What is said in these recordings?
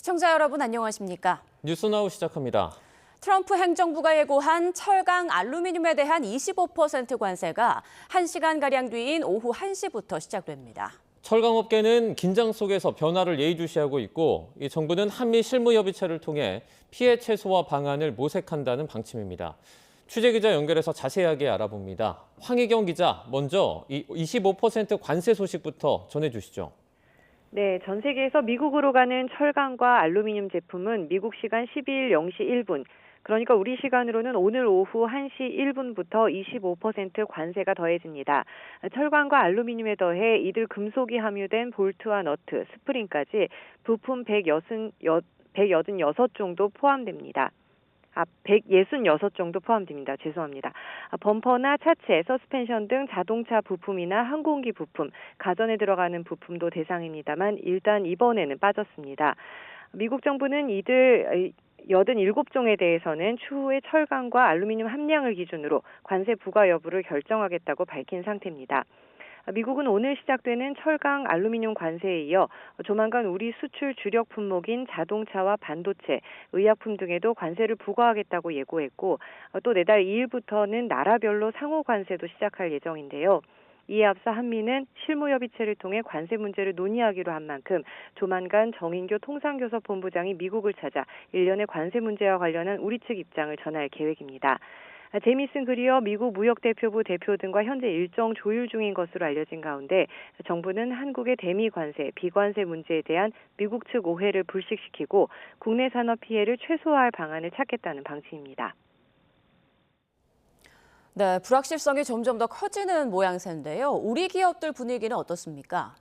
시청자 여러분 안녕하십니까? 뉴스나우 시작합니다. 트럼프 행정부가 예고한 철강 알루미늄에 대한 25% 관세가 1시간가량 뒤인 오후 1시부터 시작됩니다. 철강업계는 긴장 속에서 변화를 예의주시하고 있고 이 정부는 한미 실무협의체를 통해 피해 최소화 방안을 모색한다는 방침입니다. 취재기자 연결해서 자세하게 알아봅니다. 황희경 기자, 먼저 이 25% 관세 소식부터 전해주시죠. 네, 전 세계에서 미국으로 가는 철강과 알루미늄 제품은 미국 시간 12일 0시 1분, 그러니까 우리 시간으로는 오늘 오후 1시 1분부터 25% 관세가 더해집니다. 철강과 알루미늄에 더해 이들 금속이 함유된 볼트와 너트, 스프링까지 부품 166 정도 포함됩니다. 166 정도 포함됩니다. 죄송합니다. 범퍼나 차체, 서스펜션 등 자동차 부품이나 항공기 부품, 가전에 들어가는 부품도 대상입니다만 일단 이번에는 빠졌습니다. 미국 정부는 이들 87종에 대해서는 추후에 철강과 알루미늄 함량을 기준으로 관세 부과 여부를 결정하겠다고 밝힌 상태입니다. 미국은 오늘 시작되는 철강 알루미늄 관세에 이어 조만간 우리 수출 주력 품목인 자동차와 반도체, 의약품 등에도 관세를 부과하겠다고 예고했고 또 내달 2일부터는 나라별로 상호 관세도 시작할 예정인데요. 이에 앞서 한미는 실무협의체를 통해 관세 문제를 논의하기로 한 만큼 조만간 정인교 통상교섭본부장이 미국을 찾아 일련의 관세 문제와 관련한 우리 측 입장을 전할 계획입니다. 제미슨 그리어 미국 무역대표부 대표 등과 현재 일정 조율 중인 것으로 알려진 가운데 정부는 한국의 대미 관세, 비관세 문제에 대한 미국 측 오해를 불식시키고 국내 산업 피해를 최소화할 방안을 찾겠다는 방침입니다. 네, 불확실성이 점점 더 커지는 모양새인데요. 우리 기업들 분위기는 어떻습니까?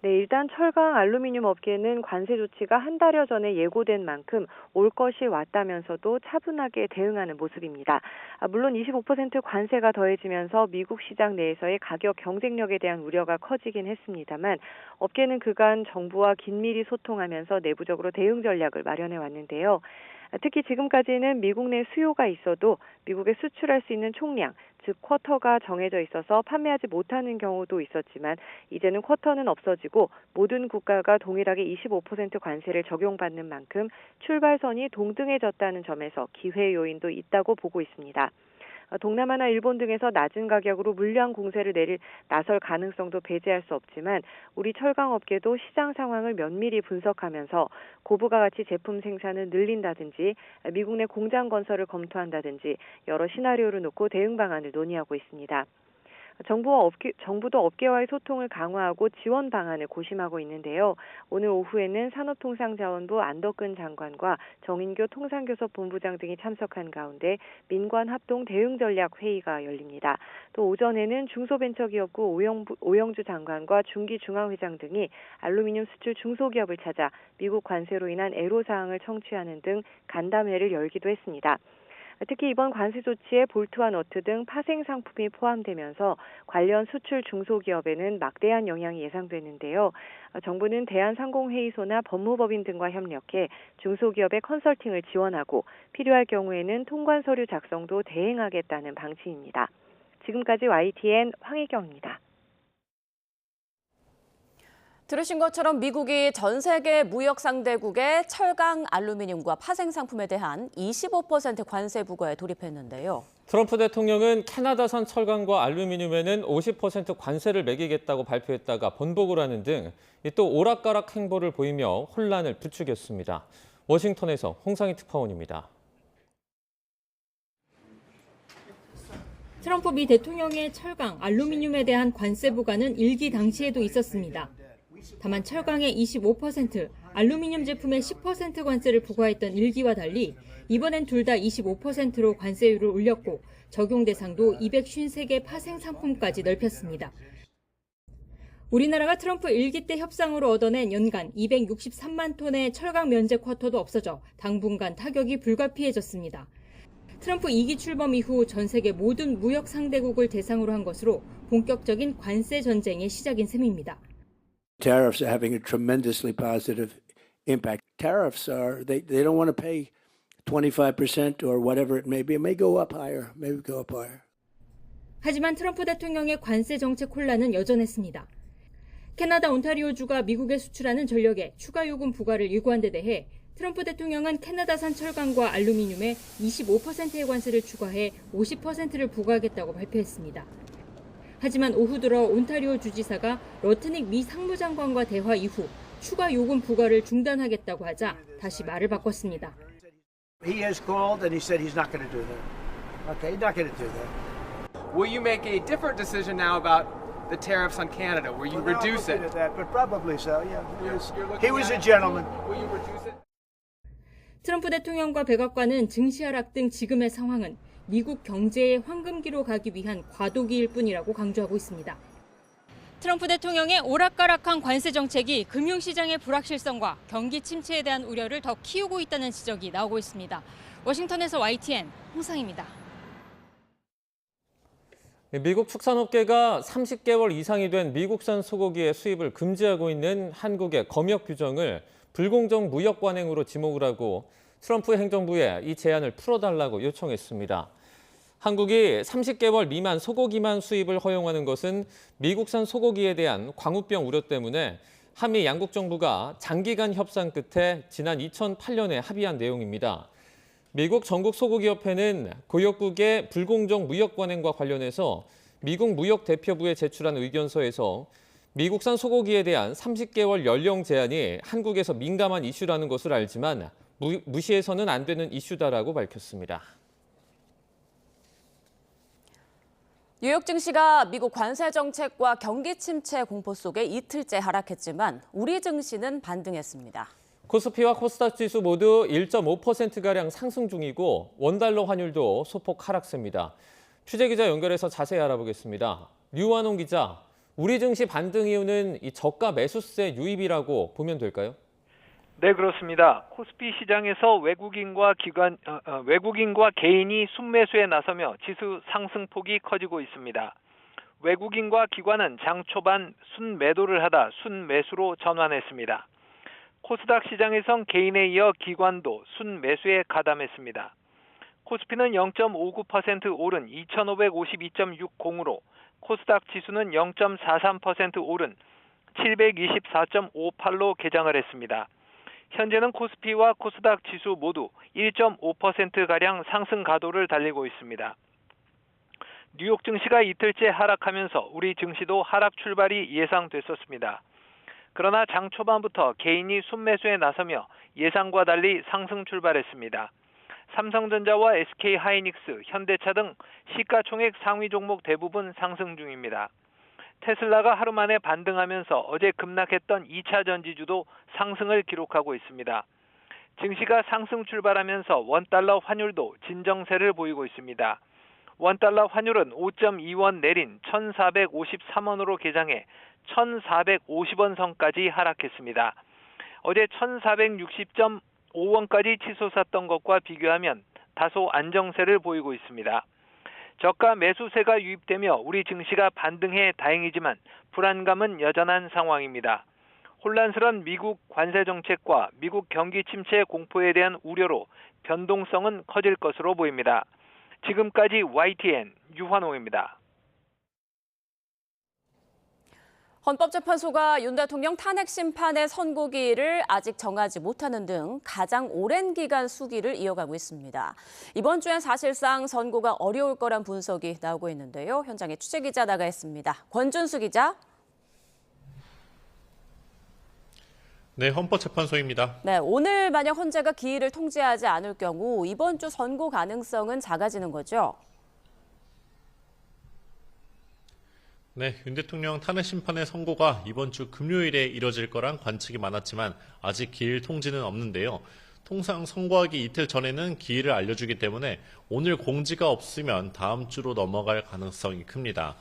네, 일단 철강 알루미늄 업계는 관세 조치가 한 달여 전에 예고된 만큼 올 것이 왔다면서도 차분하게 대응하는 모습입니다. 물론 25% 관세가 더해지면서 미국 시장 내에서의 가격 경쟁력에 대한 우려가 커지긴 했습니다만 업계는 그간 정부와 긴밀히 소통하면서 내부적으로 대응 전략을 마련해 왔는데요. 특히 지금까지는 미국 내 수요가 있어도 미국에 수출할 수 있는 총량, 즉 쿼터가 정해져 있어서 판매하지 못하는 경우도 있었지만 이제는 쿼터는 없어지고 모든 국가가 동일하게 25% 관세를 적용받는 만큼 출발선이 동등해졌다는 점에서 기회 요인도 있다고 보고 있습니다. 동남아나 일본 등에서 낮은 가격으로 물량 공세를 나설 가능성도 배제할 수 없지만 우리 철강업계도 시장 상황을 면밀히 분석하면서 고부가 가치 제품 생산을 늘린다든지 미국 내 공장 건설을 검토한다든지 여러 시나리오를 놓고 대응 방안을 논의하고 있습니다. 정부도 업계와의 소통을 강화하고 지원 방안을 고심하고 있는데요. 오늘 오후에는 산업통상자원부 안덕근 장관과 정인교 통상교섭본부장 등이 참석한 가운데 민관합동 대응전략회의가 열립니다. 또 오전에는 중소벤처기업부 오영주 장관과 중기중앙회장 등이 알루미늄 수출 중소기업을 찾아 미국 관세로 인한 애로사항을 청취하는 등 간담회를 열기도 했습니다. 특히 이번 관세 조치에 볼트와 너트 등 파생 상품이 포함되면서 관련 수출 중소기업에는 막대한 영향이 예상되는데요. 정부는 대한상공회의소나 법무법인 등과 협력해 중소기업의 컨설팅을 지원하고 필요할 경우에는 통관 서류 작성도 대행하겠다는 방침입니다. 지금까지 YTN 황희경입니다. 들으신 것처럼 미국이 전 세계 무역 상대국의 철강 알루미늄과 파생 상품에 대한 25% 관세 부과에 돌입했는데요. 트럼프 대통령은 캐나다산 철강과 알루미늄에는 50% 관세를 매기겠다고 발표했다가 번복을 하는 등 또 오락가락 행보를 보이며 혼란을 부추겼습니다. 워싱턴에서 홍상희 특파원입니다. 트럼프 미 대통령의 철강, 알루미늄에 대한 관세 부과는 일기 당시에도 있었습니다. 다만 철강의 25%, 알루미늄 제품의 10% 관세를 부과했던 일기와 달리 이번엔 둘 다 25%로 관세율을 올렸고 적용 대상도 253개 파생 상품까지 넓혔습니다. 우리나라가 트럼프 1기 때 협상으로 얻어낸 연간 263만 톤의 철강 면제 쿼터도 없어져 당분간 타격이 불가피해졌습니다. 트럼프 2기 출범 이후 전 세계 모든 무역 상대국을 대상으로 한 것으로 본격적인 관세 전쟁의 시작인 셈입니다. Tariffs are having a tremendously positive impact. Tariffs are, they don't want to pay 25% or whatever it may be. It may go up higher, maybe go up higher. 하지만 트럼프 대통령의 관세 정책 혼란은 여전했습니다. 캐나다 온타리오주가 미국에 수출하는 전력에 추가 요금 부과를 요구한 데 대해 트럼프 대통령은 캐나다산 철강과 알루미늄에 25%의 관세를 추가해 50%를 부과하겠다고 발표했습니다. 하지만 오후 들어 온타리오 주지사가 러트닉 미 상무장관과 대화 이후 추가 요금 부과를 중단하겠다고 하자 다시 말을 바꿨습니다. He has called and he said he's not going to do that. Okay, he's not going to do that. Will you make a different decision now about the tariffs on Canada? Will you reduce it? At that, but probably so. Yeah, You're looking he was at a it. gentleman. Will you reduce it? 트럼프 대통령과 백악관은 증시 하락 등 지금의 상황은 미국 경제의 황금기로 가기 위한 과도기일 뿐이라고 강조하고 있습니다. 트럼프 대통령의 오락가락한 관세 정책이 금융시장의 불확실성과 경기 침체에 대한 우려를 더 키우고 있다는 지적이 나오고 있습니다. 워싱턴에서 YTN 홍상입니다. 미국 축산업계가 30개월 이상이 된 미국산 소고기의 수입을 금지하고 있는 한국의 검역 규정을 불공정 무역 관행으로 지목을 하고 트럼프 행정부에 이 제한을 풀어달라고 요청했습니다. 한국이 30개월 미만 소고기만 수입을 허용하는 것은 미국산 소고기에 대한 광우병 우려 때문에 한미 양국 정부가 장기간 협상 끝에 지난 2008년에 합의한 내용입니다. 미국 전국 소고기협회는 고역국의 불공정 무역 관행과 관련해서 미국 무역 대표부에 제출한 의견서에서 미국산 소고기에 대한 30개월 연령 제한이 한국에서 민감한 이슈라는 것을 알지만 무시해서는 안 되는 이슈다라고 밝혔습니다. 뉴욕 증시가 미국 관세 정책과 경기 침체 공포 속에 이틀째 하락했지만 우리 증시는 반등했습니다. 코스피와 코스닥 지수 모두 1.5%가량 상승 중이고 원달러 환율도 소폭 하락세입니다. 취재 기자 연결해서 자세히 알아보겠습니다. 류완홍 기자, 우리 증시 반등 이유는 이 저가 매수세 유입이라고 보면 될까요? 네, 그렇습니다. 코스피 시장에서 외국인과 개인이 순매수에 나서며 지수 상승폭이 커지고 있습니다. 외국인과 기관은 장 초반 순매도를 하다 순매수로 전환했습니다. 코스닥 시장에선 개인에 이어 기관도 순매수에 가담했습니다. 코스피는 0.59% 오른 2552.60으로 코스닥 지수는 0.43% 오른 724.58로 개장을 했습니다. 현재는 코스피와 코스닥 지수 모두 1.5%가량 상승 가도를 달리고 있습니다. 뉴욕 증시가 이틀째 하락하면서 우리 증시도 하락 출발이 예상됐었습니다. 그러나 장 초반부터 개인이 순매수에 나서며 예상과 달리 상승 출발했습니다. 삼성전자와 SK하이닉스, 현대차 등 시가총액 상위 종목 대부분 상승 중입니다. 테슬라가 하루 만에 반등하면서 어제 급락했던 2차 전지주도 상승을 기록하고 있습니다. 증시가 상승 출발하면서 원달러 환율도 진정세를 보이고 있습니다. 원달러 환율은 5.2원 내린 1,453원으로 개장해 1,450원 선까지 하락했습니다. 어제 1,460.5원까지 치솟았던 것과 비교하면 다소 안정세를 보이고 있습니다. 저가 매수세가 유입되며 우리 증시가 반등해 다행이지만 불안감은 여전한 상황입니다. 혼란스러운 미국 관세 정책과 미국 경기 침체 공포에 대한 우려로 변동성은 커질 것으로 보입니다. 지금까지 YTN 유환홍입니다. 헌법재판소가 윤 대통령 탄핵 심판의 선고기일을 아직 정하지 못하는 등 가장 오랜 기간 수기를 이어가고 있습니다. 이번 주엔 사실상 선고가 어려울 거란 분석이 나오고 있는데요. 현장에 취재기자 나가 있습니다. 권준수 기자. 네, 헌법재판소입니다. 네, 오늘 만약 헌재가 기일을 통지하지 않을 경우 이번 주 선고 가능성은 작아지는 거죠? 네, 윤 대통령 탄핵 심판의 선고가 이번 주 금요일에 이뤄질 거란 관측이 많았지만 아직 기일 통지는 없는데요. 통상 선고하기 이틀 전에는 기일을 알려주기 때문에 오늘 공지가 없으면 다음 주로 넘어갈 가능성이 큽니다.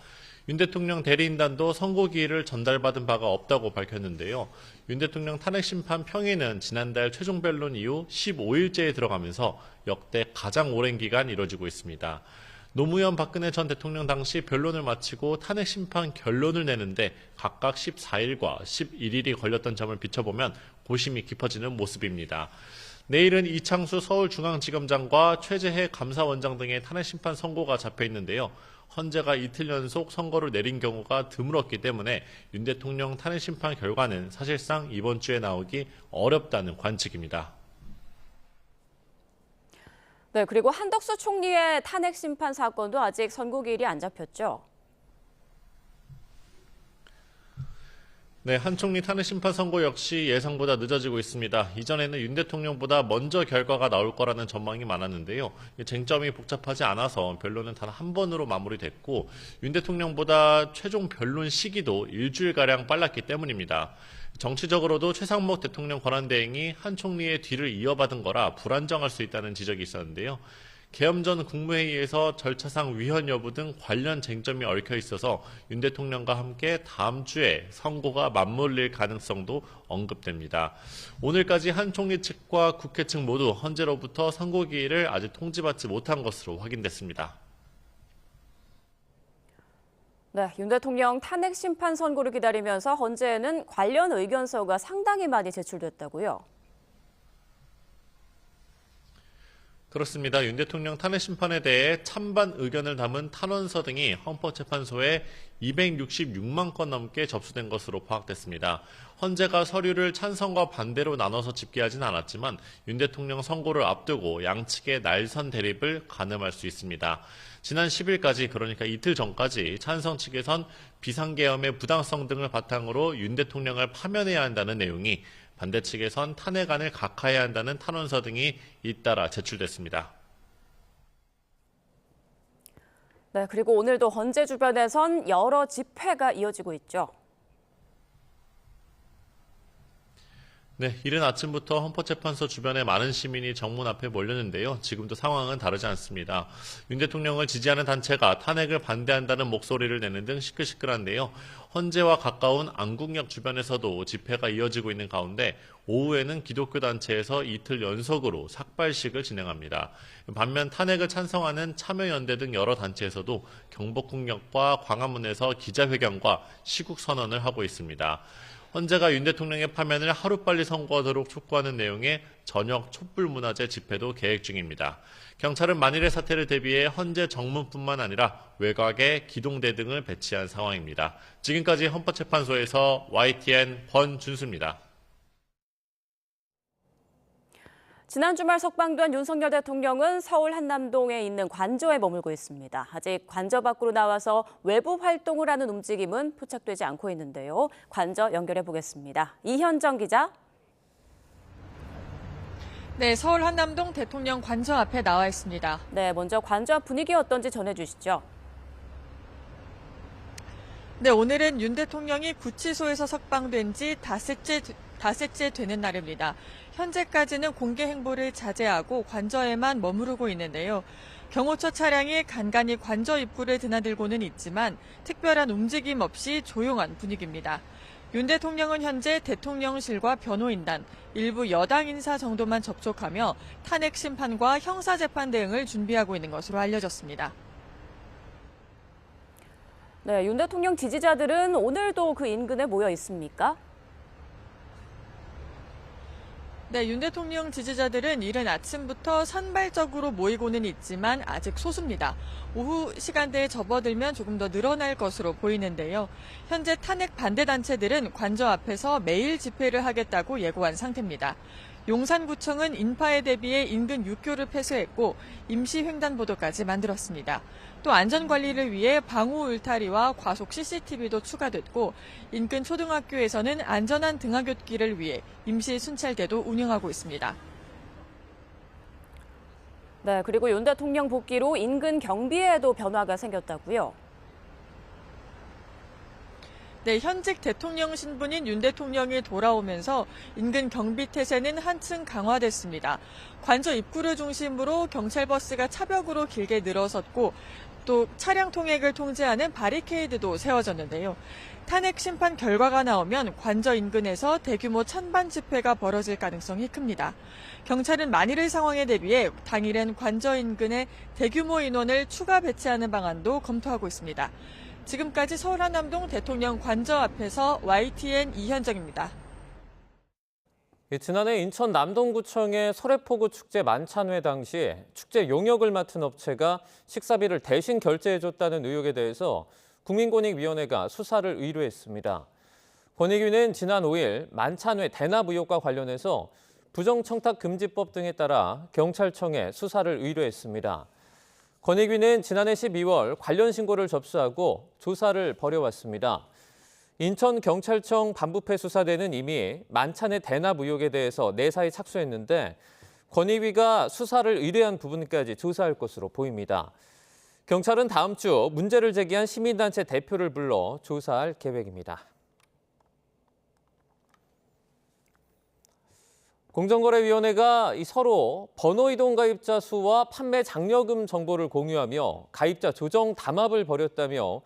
윤 대통령 대리인단도 선고 기일을 전달받은 바가 없다고 밝혔는데요. 윤 대통령 탄핵 심판 평의는 지난달 최종 변론 이후 15일째에 들어가면서 역대 가장 오랜 기간 이뤄지고 있습니다. 노무현 박근혜 전 대통령 당시 변론을 마치고 탄핵 심판 결론을 내는데 각각 14일과 11일이 걸렸던 점을 비춰보면 고심이 깊어지는 모습입니다. 내일은 이창수 서울중앙지검장과 최재해 감사원장 등의 탄핵 심판 선고가 잡혀 있는데요. 헌재가 이틀 연속 선고를 내린 경우가 드물었기 때문에 윤 대통령 탄핵 심판 결과는 사실상 이번 주에 나오기 어렵다는 관측입니다. 네, 그리고 한덕수 총리의 탄핵 심판 사건도 아직 선고기일이 안 잡혔죠. 네, 한 총리 탄핵 심판 선고 역시 예상보다 늦어지고 있습니다. 이전에는 윤 대통령보다 먼저 결과가 나올 거라는 전망이 많았는데요. 쟁점이 복잡하지 않아서 변론은 단 한 번으로 마무리됐고 윤 대통령보다 최종 변론 시기도 일주일가량 빨랐기 때문입니다. 정치적으로도 최상목 대통령 권한대행이 한 총리의 뒤를 이어받은 거라 불안정할 수 있다는 지적이 있었는데요. 개엄 전 국무회의에서 절차상 위헌 여부 등 관련 쟁점이 얽혀 있어서 윤 대통령과 함께 다음 주에 선고가 맞물릴 가능성도 언급됩니다. 오늘까지 한 총리 측과 국회 측 모두 헌재로부터 선고 기일을 아직 통지받지 못한 것으로 확인됐습니다. 네, 윤 대통령 탄핵 심판 선고를 기다리면서 헌재에는 관련 의견서가 상당히 많이 제출됐다고요. 그렇습니다. 윤 대통령 탄핵 심판에 대해 찬반 의견을 담은 탄원서 등이 헌법재판소에 266만 건 넘게 접수된 것으로 파악됐습니다. 헌재가 서류를 찬성과 반대로 나눠서 집계하진 않았지만 윤 대통령 선고를 앞두고 양측의 날선 대립을 가늠할 수 있습니다. 지난 10일까지 그러니까 이틀 전까지 찬성 측에선 비상계엄의 부당성 등을 바탕으로 윤 대통령을 파면해야 한다는 내용이 반대 측에선 탄핵안을 각하해야 한다는 탄원서 등이 잇따라 제출됐습니다. 네, 그리고 오늘도 헌재 주변에선 여러 집회가 이어지고 있죠. 네, 이른 아침부터 헌법재판소 주변에 많은 시민이 정문 앞에 몰렸는데요. 지금도 상황은 다르지 않습니다. 윤 대통령을 지지하는 단체가 탄핵을 반대한다는 목소리를 내는 등 시끌시끌한데요. 헌재와 가까운 안국역 주변에서도 집회가 이어지고 있는 가운데 오후에는 기독교 단체에서 이틀 연속으로 삭발식을 진행합니다. 반면 탄핵을 찬성하는 참여연대 등 여러 단체에서도 경복궁역과 광화문에서 기자회견과 시국선언을 하고 있습니다. 헌재가 윤 대통령의 파면을 하루빨리 선고하도록 촉구하는 내용의 저녁 촛불문화제 집회도 계획 중입니다. 경찰은 만일의 사태를 대비해 헌재 정문뿐만 아니라 외곽에 기동대 등을 배치한 상황입니다. 지금까지 헌법재판소에서 YTN 권준수입니다. 지난 주말 석방된 윤석열 대통령은 서울 한남동에 있는 관저에 머물고 있습니다. 아직 관저 밖으로 나와서 외부 활동을 하는 움직임은 포착되지 않고 있는데요. 관저 연결해 보겠습니다. 이현정 기자. 네, 서울 한남동 대통령 관저 앞에 나와 있습니다. 네, 먼저 관저 앞 분위기 어떤지 전해주시죠. 네, 오늘은 윤 대통령이 구치소에서 석방된 지 닷새째 되는 날입니다. 현재까지는 공개 행보를 자제하고 관저에만 머무르고 있는데요. 경호처 차량이 간간히 관저 입구를 드나들고는 있지만 특별한 움직임 없이 조용한 분위기입니다. 윤 대통령은 현재 대통령실과 변호인단, 일부 여당 인사 정도만 접촉하며 탄핵 심판과 형사재판 대응을 준비하고 있는 것으로 알려졌습니다. 네, 윤 대통령 지지자들은 오늘도 그 인근에 모여 있습니까? 네, 윤 대통령 지지자들은 이른 아침부터 산발적으로 모이고는 있지만 아직 소수입니다. 오후 시간대에 접어들면 조금 더 늘어날 것으로 보이는데요. 현재 탄핵 반대 단체들은 관저 앞에서 매일 집회를 하겠다고 예고한 상태입니다. 용산구청은 인파에 대비해 인근 육교를 폐쇄했고 임시 횡단보도까지 만들었습니다. 또 안전관리를 위해 방호 울타리와 과속 CCTV도 추가됐고 인근 초등학교에서는 안전한 등하굣길을 위해 임시 순찰대도 운영하고 있습니다. 네, 그리고 윤 대통령 복귀로 인근 경비에도 변화가 생겼다고요? 네, 현직 대통령 신분인 윤 대통령이 돌아오면서 인근 경비 태세는 한층 강화됐습니다. 관저 입구를 중심으로 경찰버스가 차벽으로 길게 늘어섰고 또 차량 통행을 통제하는 바리케이드도 세워졌는데요. 탄핵 심판 결과가 나오면 관저 인근에서 대규모 찬반 집회가 벌어질 가능성이 큽니다. 경찰은 만일의 상황에 대비해 당일엔 관저 인근에 대규모 인원을 추가 배치하는 방안도 검토하고 있습니다. 지금까지 서울 한남동 대통령 관저 앞에서 YTN 이현정입니다. 지난해 인천 남동구청의 설해포구 축제 만찬회 당시 축제 용역을 맡은 업체가 식사비를 대신 결제해줬다는 의혹에 대해서 국민권익위원회가 수사를 의뢰했습니다. 권익위는 지난 5일 만찬회 대납 의혹과 관련해서 부정청탁금지법 등에 따라 경찰청에 수사를 의뢰했습니다. 권익위는 지난해 12월 관련 신고를 접수하고 조사를 벌여왔습니다. 인천경찰청 반부패 수사대는 이미 만찬의 대납 의혹에 대해서 내사에 착수했는데 권익위가 수사를 의뢰한 부분까지 조사할 것으로 보입니다. 경찰은 다음 주 문제를 제기한 시민단체 대표를 불러 조사할 계획입니다. 공정거래위원회가 서로 번호이동 가입자 수와 판매 장려금 정보를 공유하며 가입자 조정 담합을 벌였다며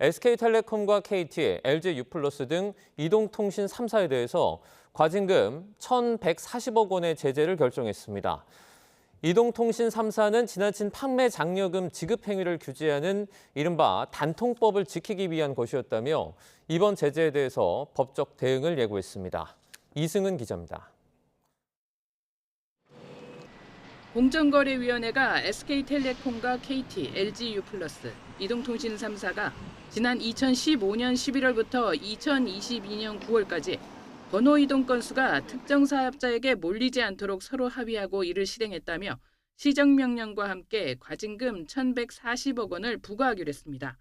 SK텔레콤과 KT, LG U+ 등 이동통신 3사에 대해서 과징금 1,140억 원의 제재를 결정했습니다. 이동통신 3사는 지나친 판매 장려금 지급 행위를 규제하는 이른바 단통법을 지키기 위한 것이었다며 이번 제재에 대해서 법적 대응을 예고했습니다. 이승은 기자입니다. 공정거래위원회가 SK텔레콤과 KT, LG U+, 이동통신 3사가 지난 2015년 11월부터 2022년 9월까지 번호 이동 건수가 특정 사업자에게 몰리지 않도록 서로 합의하고 이를 실행했다며 시정명령과 함께 과징금 1,140억 원을 부과하기로 했습니다.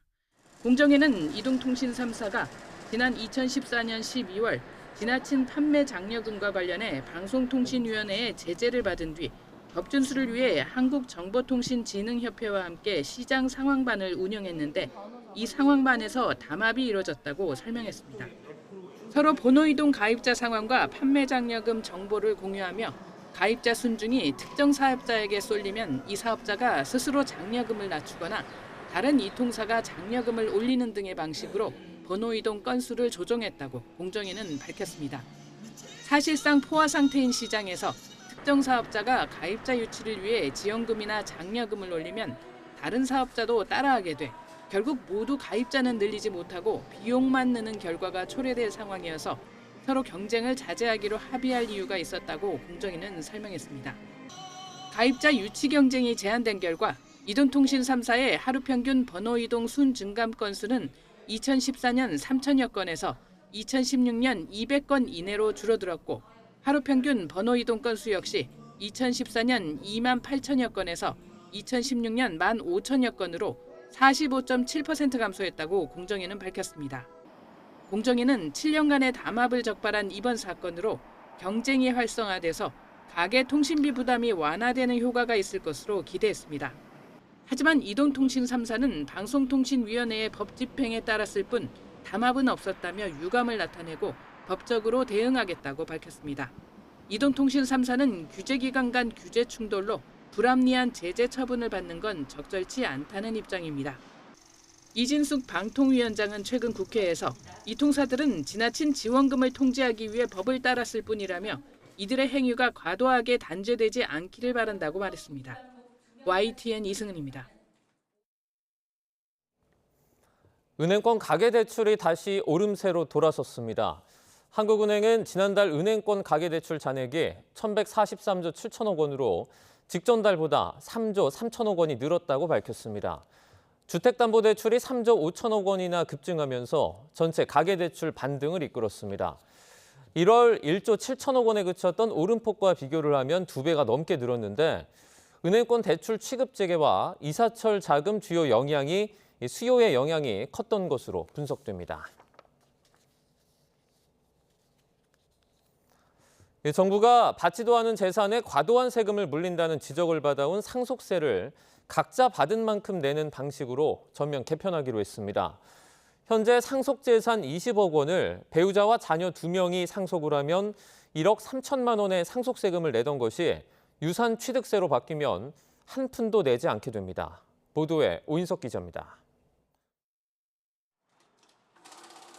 공정위는 이동통신 3사가 지난 2014년 12월 지나친 판매 장려금과 관련해 방송통신위원회의 제재를 받은 뒤 법 준수를 위해 한국정보통신진흥협회와 함께 시장 상황반을 운영했는데 이 상황반에서 담합이 이뤄졌다고 설명했습니다. 서로 번호이동 가입자 상황과 판매 장려금 정보를 공유하며 가입자 순중이 특정 사업자에게 쏠리면 이 사업자가 스스로 장려금을 낮추거나 다른 이통사가 장려금을 올리는 등의 방식으로 번호이동 건수를 조정했다고 공정위는 밝혔습니다. 사실상 포화 상태인 시장에서 특정 사업자가 가입자 유치를 위해 지원금이나 장려금을 올리면 다른 사업자도 따라하게 돼 결국 모두 가입자는 늘리지 못하고 비용만 느는 결과가 초래될 상황이어서 서로 경쟁을 자제하기로 합의할 이유가 있었다고 공정위는 설명했습니다. 가입자 유치 경쟁이 제한된 결과 이동통신 3사의 하루 평균 번호 이동 순 증감 건수는 2014년 3천여 건에서 2016년 200건 이내로 줄어들었고 하루 평균 번호 이동 건수 역시 2014년 2만 8천여 건에서 2016년 1만 5천여 건으로 45.7% 감소했다고 공정위는 밝혔습니다. 공정위는 7년간의 담합을 적발한 이번 사건으로 경쟁이 활성화돼서 가계 통신비 부담이 완화되는 효과가 있을 것으로 기대했습니다. 하지만 이동통신 3사는 방송통신위원회의 법 집행에 따랐을 뿐 담합은 없었다며 유감을 나타내고 법적으로 대응하겠다고 밝혔습니다. 이동통신 3사는 규제기관 간 규제 충돌로 불합리한 제재 처분을 받는 건 적절치 않다는 입장입니다. 이진숙 방통위원장은 최근 국회에서 이 통사들은 지나친 지원금을 통제하기 위해 법을 따랐을 뿐이라며 이들의 행위가 과도하게 단죄되지 않기를 바란다고 말했습니다. YTN 이승은입니다. 은행권 가계대출이 다시 오름세로 돌아섰습니다. 한국은행은 지난달 은행권 가계대출 잔액이 1,143조 7천억 원으로 직전 달보다 3조 3천억 원이 늘었다고 밝혔습니다. 주택담보대출이 3조 5천억 원이나 급증하면서 전체 가계대출 반등을 이끌었습니다. 1월 1조 7천억 원에 그쳤던 오름폭과 비교를 하면 2배가 넘게 늘었는데 은행권 대출 취급 재개와 이사철 자금 주요 영향이 수요의 영향이 컸던 것으로 분석됩니다. 정부가 받지도 않은 재산에 과도한 세금을 물린다는 지적을 받아온 상속세를 각자 받은 만큼 내는 방식으로 전면 개편하기로 했습니다. 현재 상속재산 20억 원을 배우자와 자녀 2명이 상속을 하면 1억 3천만 원의 상속세금을 내던 것이 유산 취득세로 바뀌면 한 푼도 내지 않게 됩니다. 보도에 오인석 기자입니다.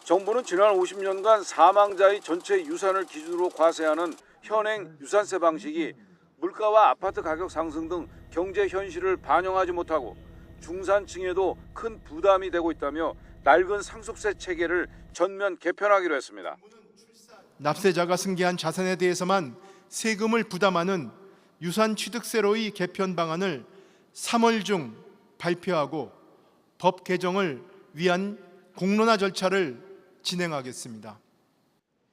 정부는 지난 50년간 사망자의 전체 유산을 기준으로 과세하는 현행 유산세 방식이 물가와 아파트 가격 상승 등 경제 현실을 반영하지 못하고 중산층에도 큰 부담이 되고 있다며 낡은 상속세 체계를 전면 개편하기로 했습니다. 납세자가 승계한 자산에 대해서만 세금을 부담하는 유산취득세로의 개편 방안을 3월 중 발표하고 법 개정을 위한 공론화 절차를 진행하겠습니다.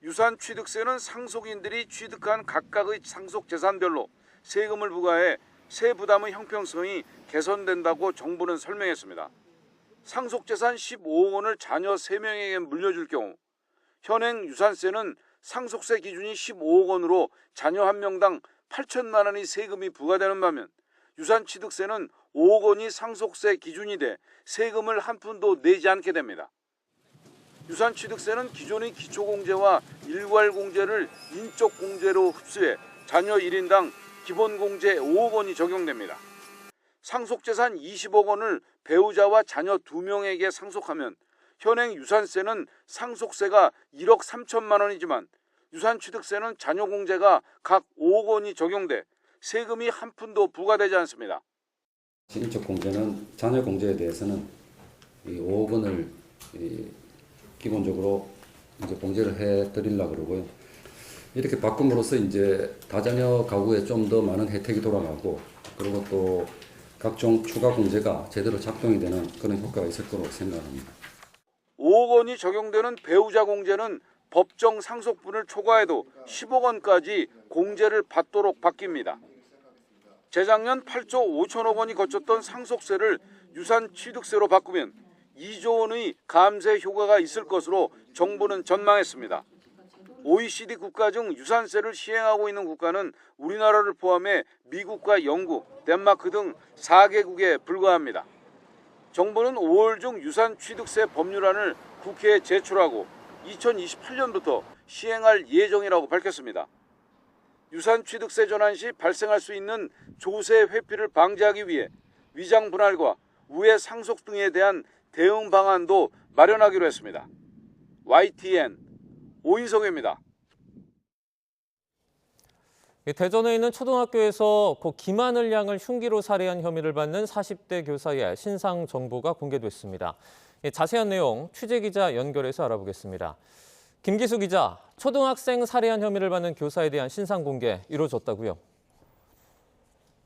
유산취득세는 상속인들이 취득한 각각의 상속재산별로 세금을 부과해 세 부담의 형평성이 개선된다고 정부는 설명했습니다. 상속재산 15억 원을 자녀 3명에게 물려줄 경우 현행 유산세는 상속세 기준이 15억 원으로 자녀 1명당 8천만 원의 세금이 부과되는 반면 유산취득세는 5억 원이 상속세 기준이 돼 세금을 한 푼도 내지 않게 됩니다. 유산취득세는 기존의 기초공제와 일괄공제를 인적공제로 흡수해 자녀 1인당 기본공제 5억 원이 적용됩니다. 상속재산 20억 원을 배우자와 자녀 2명에게 상속하면 현행 유산세는 상속세가 1억 3천만 원이지만 유산취득세는 자녀공제가 각 5억 원이 적용돼 세금이 한 푼도 부과되지 않습니다. 인적공제는 자녀공제에 대해서는 5억 원을 기본적으로 이제 공제를 해드리려고 그러고요. 이렇게 바꿈으로써 이제 다자녀 가구에 좀 더 많은 혜택이 돌아가고 그리고 또 각종 추가 공제가 제대로 작동이 되는 그런 효과가 있을 거라고 생각합니다. 5억 원이 적용되는 배우자 공제는 법정 상속분을 초과해도 10억 원까지 공제를 받도록 바뀝니다. 재작년 8조 5천억 원이 거쳤던 상속세를 유산취득세로 바꾸면 2조 원의 감세 효과가 있을 것으로 정부는 전망했습니다. OECD 국가 중 유산세를 시행하고 있는 국가는 우리나라를 포함해 미국과 영국, 덴마크 등 4개국에 불과합니다. 정부는 5월 중 유산취득세 법률안을 국회에 제출하고 2028년부터 시행할 예정이라고 밝혔습니다. 유산취득세 전환 시 발생할 수 있는 조세 회피를 방지하기 위해 위장 분할과 우회 상속 등에 대한 대응 방안도 마련하기로 했습니다. YTN 오인성입니다. 대전에 있는 초등학교에서 고 김하늘 양을 흉기로 살해한 혐의를 받는 40대 교사의 신상 정보가 공개됐습니다. 자세한 내용 취재기자 연결해서 알아보겠습니다. 김기수 기자, 초등학생 살해한 혐의를 받는 교사에 대한 신상 공개 이루어졌다고요?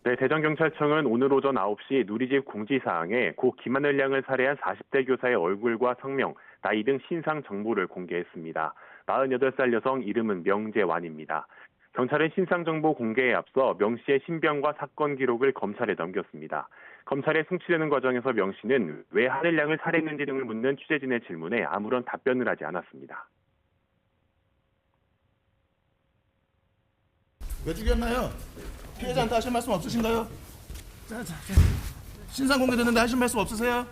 네, 대전경찰청은 오늘 오전 9시 누리집 공지사항에 고 김하늘 양을 살해한 40대 교사의 얼굴과 성명, 나이 등 신상 정보를 공개했습니다. 48살 여성 이름은 명재완입니다. 경찰은 신상 정보 공개에 앞서 명 씨의 신병과 사건 기록을 검찰에 넘겼습니다. 검찰에 송치되는 과정에서 명 씨는 왜 하늘 양을 살해했는지 등을 묻는 취재진의 질문에 아무런 답변을 하지 않았습니다. 왜 죽였나요? 피해자한테 하실 말씀 없으신가요? 신상 공개됐는데 하실 말씀 없으세요?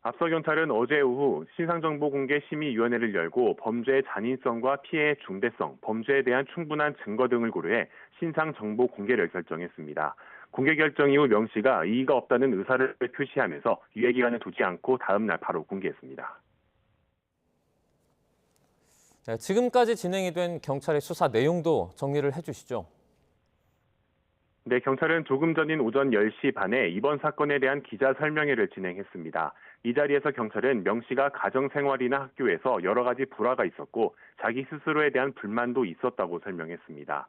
앞서 경찰은 어제 오후 신상정보공개심의위원회를 열고 범죄의 잔인성과 피해의 중대성, 범죄에 대한 충분한 증거 등을 고려해 신상정보 공개를 결정했습니다. 공개 결정 이후 명 씨가 이의가 없다는 의사를 표시하면서 유예기간을 두지 않고 다음 날 바로 공개했습니다. 네, 지금까지 진행이 된 경찰의 수사 내용도 정리를 해주시죠. 네, 경찰은 조금 전인 오전 10시 반에 이번 사건에 대한 기자 설명회를 진행했습니다. 이 자리에서 경찰은 명 씨가 가정생활이나 학교에서 여러 가지 불화가 있었고 자기 스스로에 대한 불만도 있었다고 설명했습니다.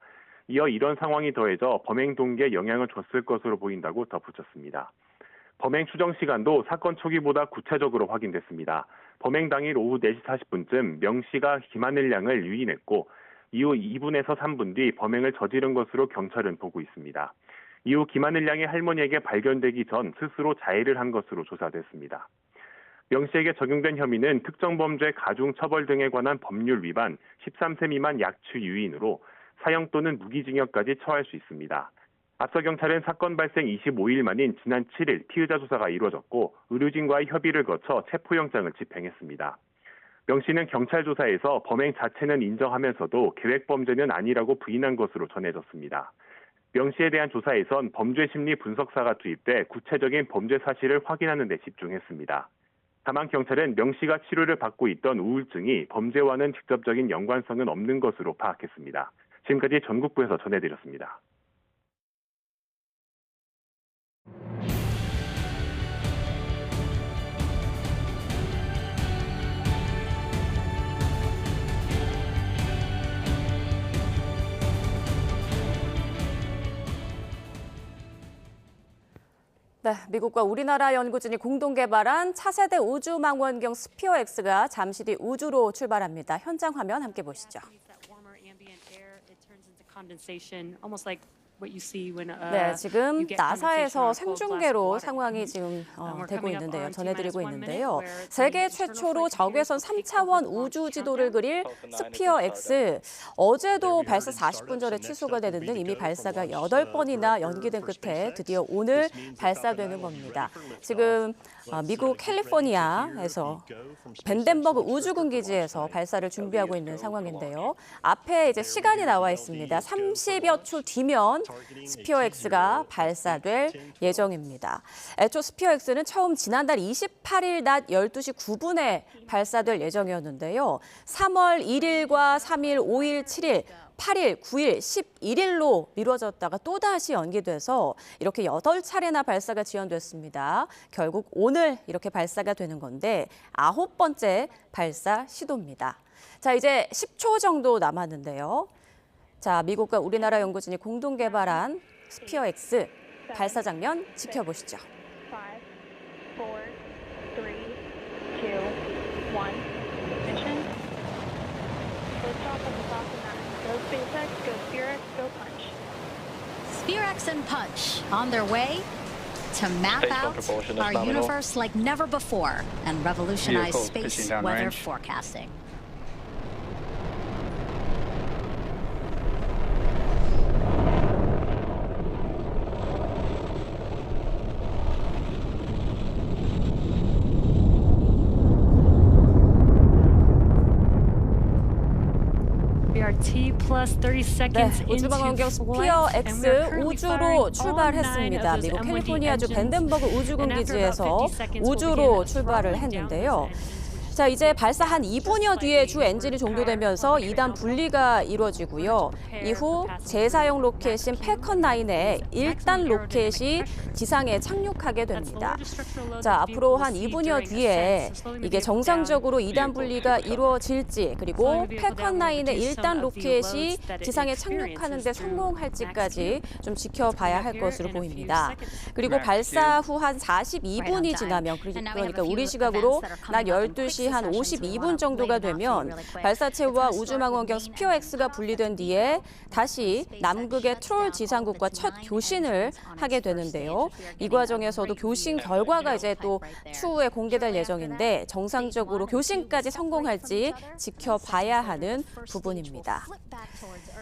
이어 이런 상황이 더해져 범행 동기에 영향을 줬을 것으로 보인다고 덧붙였습니다. 범행 추정 시간도 사건 초기보다 구체적으로 확인됐습니다. 범행 당일 오후 4시 40분쯤 명 씨가 김하늘 양을 유인했고 이후 2분에서 3분 뒤 범행을 저지른 것으로 경찰은 보고 있습니다. 이후 김하늘 양의 할머니에게 발견되기 전 스스로 자해를 한 것으로 조사됐습니다. 명 씨에게 적용된 혐의는 특정범죄 가중처벌 등에 관한 법률 위반, 13세 미만 약취 유인으로 사형 또는 무기징역까지 처할 수 있습니다. 앞서 경찰은 사건 발생 25일 만인 지난 7일 피의자 조사가 이루어졌고 의료진과의 협의를 거쳐 체포영장을 집행했습니다. 명 씨는 경찰 조사에서 범행 자체는 인정하면서도 계획범죄는 아니라고 부인한 것으로 전해졌습니다. 명 씨에 대한 조사에선 범죄심리 분석사가 투입돼 구체적인 범죄 사실을 확인하는 데 집중했습니다. 다만 경찰은 명 씨가 치료를 받고 있던 우울증이 범죄와는 직접적인 연관성은 없는 것으로 파악했습니다. 지금까지 전국부에서 전해드렸습니다. 네, 미국과 우리나라 연구진이 공동 개발한 차세대 우주망원경 스피어-X가 잠시 뒤 우주로 출발합니다. 현장 화면 함께 보시죠. 네, 지금 나사에서 생중계로 상황이 지금 되고 있는데요. 전해드리고 있는데요. 세계 최초로 적외선 3차원 우주 지도를 그릴 스피어-X. 어제도 발사 40분 전에 취소가 되는 등 이미 발사가 8번이나 연기된 끝에 드디어 오늘 발사되는 겁니다. 지금 미국 캘리포니아에서 밴덴버그 우주군 기지에서 발사를 준비하고 있는 상황인데요. 앞에 이제 시간이 나와 있습니다. 30여 초 뒤면 스피어-X가 발사될 예정입니다. 애초 스피어-X는 처음 지난달 28일 낮 12시 9분에 발사될 예정이었는데요. 3월 1일과 3일, 5일, 7일, 8일, 9일, 11일로 미뤄졌다가 또다시 연기돼서 이렇게 8차례나 발사가 지연됐습니다. 결국 오늘 이렇게 발사가 되는 건데 9번째 발사 시도입니다. 자, 이제 10초 정도 남았는데요. 자, 미국과 우리나라 연구진이 공동 개발한 스피어-X 발사 장면 지켜보시죠. 5, 4, 3, 2, 1, ignition. Liftoff of the Falcon 9. Go SpaceX, go SpaceX, go Punch. SpaceX and Punch on their way to map out our universe like never before and revolutionize space weather forecasting. 네, 우주망원경 스피어-X 우주로 출발했습니다. 미국 캘리포니아주 밴덴버그 우주군 기지에서 우주로 출발을 했는데요. 자, 이제 발사 한 2분여 뒤에 주 엔진이 종료되면서 2단 분리가 이루어지고요. 이후 재사용 로켓인 패컨9의 1단 로켓이 지상에 착륙하게 됩니다. 자, 앞으로 한 2분여 뒤에 이게 정상적으로 2단 분리가 이루어질지, 그리고 패컨9의 1단 로켓이 지상에 착륙하는 데 성공할지까지 좀 지켜봐야 할 것으로 보입니다. 그리고 발사 후 한 42분이 지나면, 그러니까 우리 시각으로 낮 12시 한 52분 정도가 되면 발사체와 우주망원경 스피어-X가 분리된 뒤에 다시 남극의 트롤 지상국과 첫 교신을 하게 되는데요. 이 과정에서도 교신 결과가 이제 또 추후에 공개될 예정인데 정상적으로 교신까지 성공할지 지켜봐야 하는 부분입니다.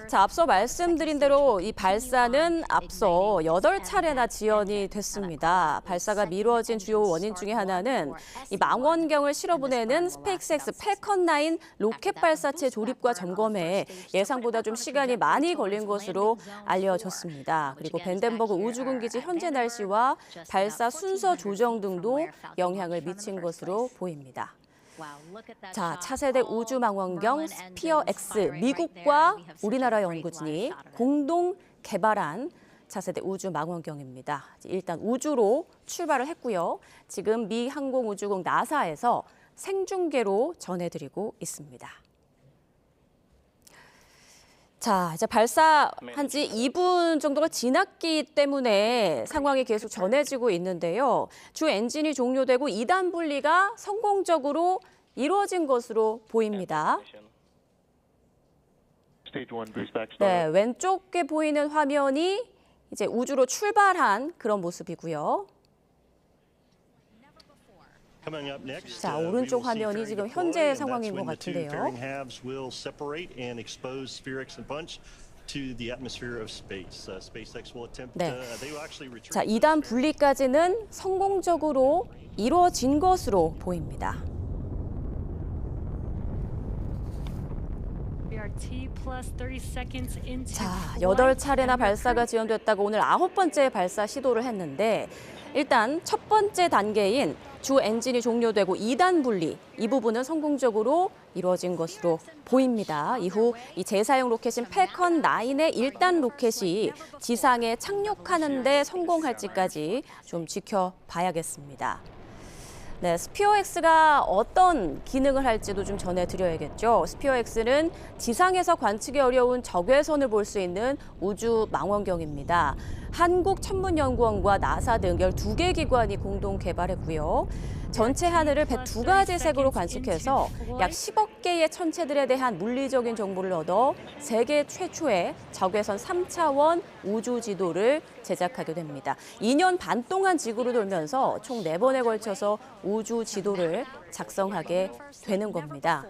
자, 앞서 말씀드린 대로 이 발사는 앞서 8차례나 지연이 됐습니다. 발사가 미뤄진 주요 원인 중에 하나는 이 망원경을 실어보내는 스페이스X 패컨9 로켓 발사체 조립과 점검에 예상보다 좀 시간이 많이 걸린 것으로 알려졌습니다. 그리고 밴덴버그 우주군 기지 현재 날씨와 발사 순서 조정 등도 영향을 미친 것으로 보입니다. 자, 차세대 우주망원경 스피어-X, 미국과 우리나라 연구진이 공동 개발한 차세대 우주망원경입니다. 일단 우주로 출발을 했고요. 지금 미 항공우주국 나사에서 생중계로 전해드리고 있습니다. 자, 이제 발사한 지 2분 정도가 지났기 때문에 상황이 계속 전해지고 있는데요. 주 엔진이 종료되고 2단 분리가 성공적으로 이루어진 것으로 보입니다. 네, 왼쪽에 보이는 화면이 이제 우주로 출발한 그런 모습이고요. 자, 오른쪽 화면이 지금 현재 상황인 것 같은데요. 네. 자, 2단 분리까지는 성공적으로 이루어진 것으로 보입니다. 자, 8차례나 발사가 지연됐다고 오늘 9번째 발사 시도를 했는데 일단 첫 번째 단계인 주 엔진이 종료되고 2단 분리, 이 부분은 성공적으로 이루어진 것으로 보입니다. 이후 이 재사용 로켓인 패컨9의 1단 로켓이 지상에 착륙하는 데 성공할지까지 좀 지켜봐야겠습니다. 네, 스피어-X가 어떤 기능을 할지도 좀 전해드려야겠죠. 스피어-X는 지상에서 관측이 어려운 적외선을 볼 수 있는 우주 망원경입니다. 한국천문연구원과 나사 등 12개 기관이 공동 개발했고요. 전체 하늘을 102가지 색으로 관측해서 약 10억 개의 천체들에 대한 물리적인 정보를 얻어 세계 최초의 적외선 3차원 우주 지도를 제작하게 됩니다. 2년 반 동안 지구를 돌면서 총 4번에 걸쳐서 우주 지도를 작성하게 되는 겁니다.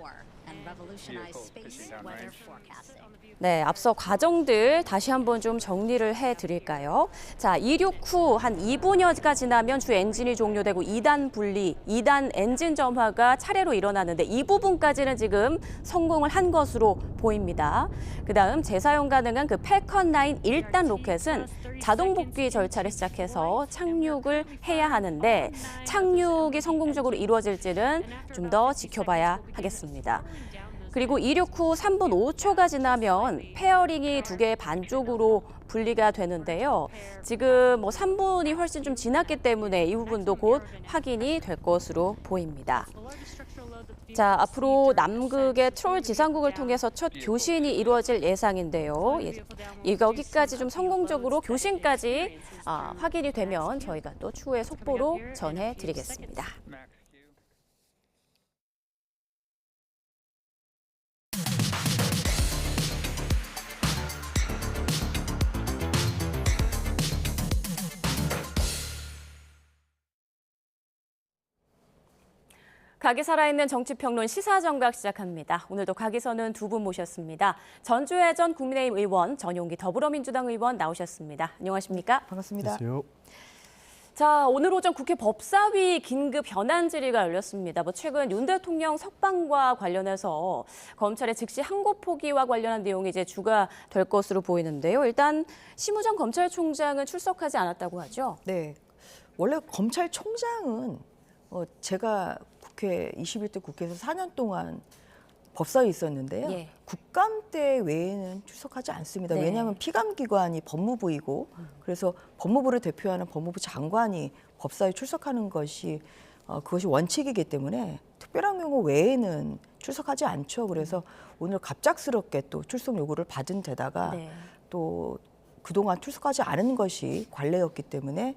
네, 앞서 과정들 다시 한번 좀 정리를 해드릴까요? 자, 이륙 후 한 2분여가 지나면 주 엔진이 종료되고 2단 분리, 2단 엔진 점화가 차례로 일어나는데 이 부분까지는 지금 성공을 한 것으로 보입니다. 그다음 재사용 가능한 그 팰컨 9 1단 로켓은 자동 복귀 절차를 시작해서 착륙을 해야 하는데 착륙이 성공적으로 이루어질지는 좀 더 지켜봐야 하겠습니다. 그리고 이륙 후 3분 5초가 지나면 페어링이 2개 반쪽으로 분리가 되는데요. 지금 3분이 훨씬 좀 지났기 때문에 이 부분도 곧 확인이 될 것으로 보입니다. 자, 앞으로 남극의 트롤 지상국을 통해서 첫 교신이 이루어질 예상인데요. 여기까지 좀 성공적으로 교신까지 확인이 되면 저희가 또 추후에 속보로 전해드리겠습니다. 각이 살아있는 정치평론 시사정각 시작합니다. 오늘도 각이서는 두 분 모셨습니다. 전주혜 전 국민의힘 의원, 전용기 더불어민주당 의원 나오셨습니다. 안녕하십니까? 반갑습니다. 안녕하세요. 자, 오늘 오전 국회 법사위 긴급 현안 질의가 열렸습니다. 최근 윤 대통령 석방과 관련해서 검찰의 즉시 항고 포기와 관련한 내용이 이제 주가 될 것으로 보이는데요. 일단 심우정 검찰총장은 출석하지 않았다고 하죠? 네, 원래 검찰총장은 제가 국회 21대 국회에서 4년 동안 법사위에 있었는데요. 예. 국감 때 외에는 출석하지 않습니다. 네. 왜냐하면 피감기관이 법무부이고 그래서 법무부를 대표하는 법무부 장관이 법사위 출석하는 것이 그것이 원칙이기 때문에 특별한 경우 외에는 출석하지 않죠. 그래서 오늘 갑작스럽게 또 출석 요구를 받은 데다가 네. 또 그동안 출석하지 않은 것이 관례였기 때문에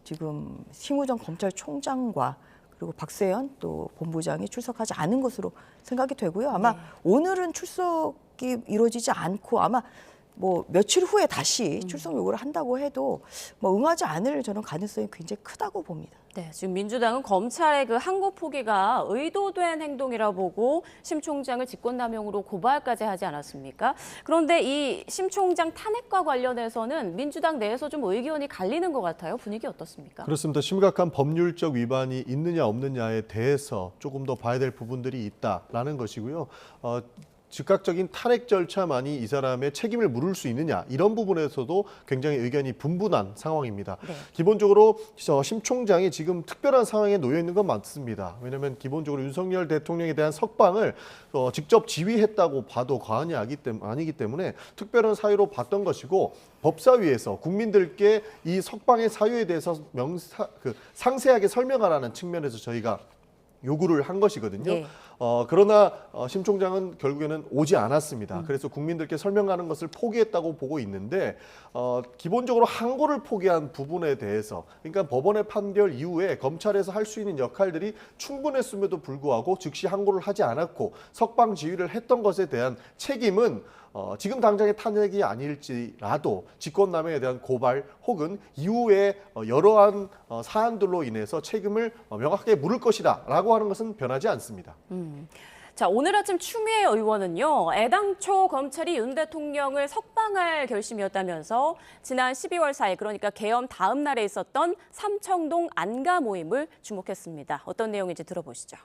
지금 심우정 검찰총장과 그리고 박세현 또 본부장이 출석하지 않은 것으로 생각이 되고요. 아마 네. 오늘은 출석이 이루어지지 않고 아마 며칠 후에 다시 출석 요구를 한다고 해도 응하지 않을 저는 가능성이 굉장히 크다고 봅니다. 네, 지금 민주당은 검찰의 그 항고 포기가 의도된 행동이라 보고 심 총장을 직권남용으로 고발까지 하지 않았습니까? 그런데 이 심 총장 탄핵과 관련해서는 민주당 내에서 좀 의견이 갈리는 것 같아요. 분위기 어떻습니까? 그렇습니다. 심각한 법률적 위반이 있느냐 없느냐에 대해서 조금 더 봐야 될 부분들이 있다라는 것이고요. 즉각적인 탄핵 절차만이 이 사람의 책임을 물을 수 있느냐 이런 부분에서도 굉장히 의견이 분분한 상황입니다. 네. 기본적으로 심 총장이 지금 특별한 상황에 놓여 있는 건 맞습니다. 왜냐하면 기본적으로 윤석열 대통령에 대한 석방을 직접 지휘했다고 봐도 과언이 아니기 때문에 특별한 사유로 봤던 것이고 법사위에서 국민들께 이 석방의 사유에 대해서 상세하게 설명하라는 측면에서 저희가 요구를 한 것이거든요. 네. 그러나 심 총장은 결국에는 오지 않았습니다. 그래서 국민들께 설명하는 것을 포기했다고 보고 있는데 기본적으로 항고를 포기한 부분에 대해서 그러니까 법원의 판결 이후에 검찰에서 할 수 있는 역할들이 충분했음에도 불구하고 즉시 항고를 하지 않았고 석방 지휘를 했던 것에 대한 책임은 지금 당장의 탄핵이 아닐지라도 직권남용에 대한 고발 혹은 이후에 여러한 사안들로 인해서 책임을 명확하게 물을 것이다 라고 하는 것은 변하지 않습니다. 자, 오늘 아침 추미애 의원은요, 애당초 검찰이 윤 대통령을 석방할 결심이었다면서 지난 12월 4일, 그러니까 계엄 다음 날에 있었던 삼청동 안가 모임을 주목했습니다. 어떤 내용인지 들어보시죠.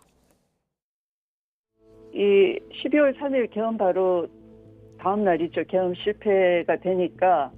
이 12월 3일 계엄 바로 다음 날이죠. 계엄 실패가 되니까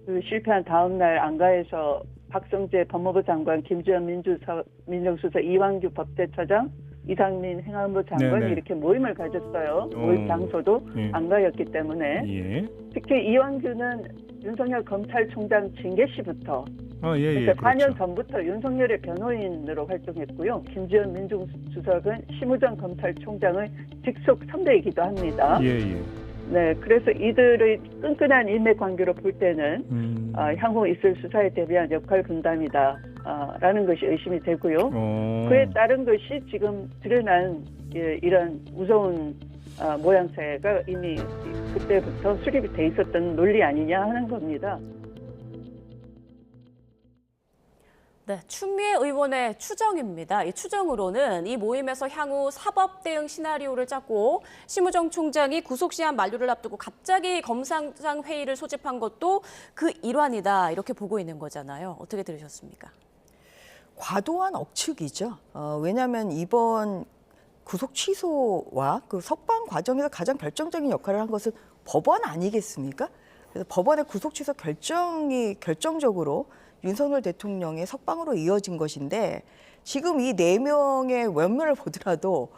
그 실패한 다음 날 안가에서 박성재 법무부 장관, 김주현 민정수석, 이완규 법제처장, 이상민 행안부 장관이 네네. 이렇게 모임을 가졌어요. 모임 장소도 예. 안가였기 때문에 예. 특히 이완규는 윤석열 검찰총장 징계 시부터 그렇죠. 4년 전부터 윤석열의 변호인으로 활동했고요. 김주현 민정수석은 심우정 검찰총장의 직속 선배이기도 합니다. 예. 네, 그래서 이들의 끈끈한 인맥 관계로 볼 때는 향후 있을 수사에 대비한 역할 분담이다. 라는 것이 의심이 되고요. 그에 따른 것이 지금 드러난 이런 무서운 모양새가 이미 그때부터 수립이 돼 있었던 논리 아니냐 하는 겁니다. 네, 추미애 의원의 추정입니다. 이 추정으로는 이 모임에서 향후 사법 대응 시나리오를 짰고 심우정 총장이 구속시한 만료를 앞두고 갑자기 검사장 회의를 소집한 것도 그 일환이다 이렇게 보고 있는 거잖아요. 어떻게 들으셨습니까? 과도한 억측이죠. 왜냐하면 이번 구속 취소와 그 석방 과정에서 가장 결정적인 역할을 한 것은 법원 아니겠습니까? 그래서 법원의 구속 취소 결정이 결정적으로 윤석열 대통령의 석방으로 이어진 것인데 지금 이 4명의 면면을 보더라도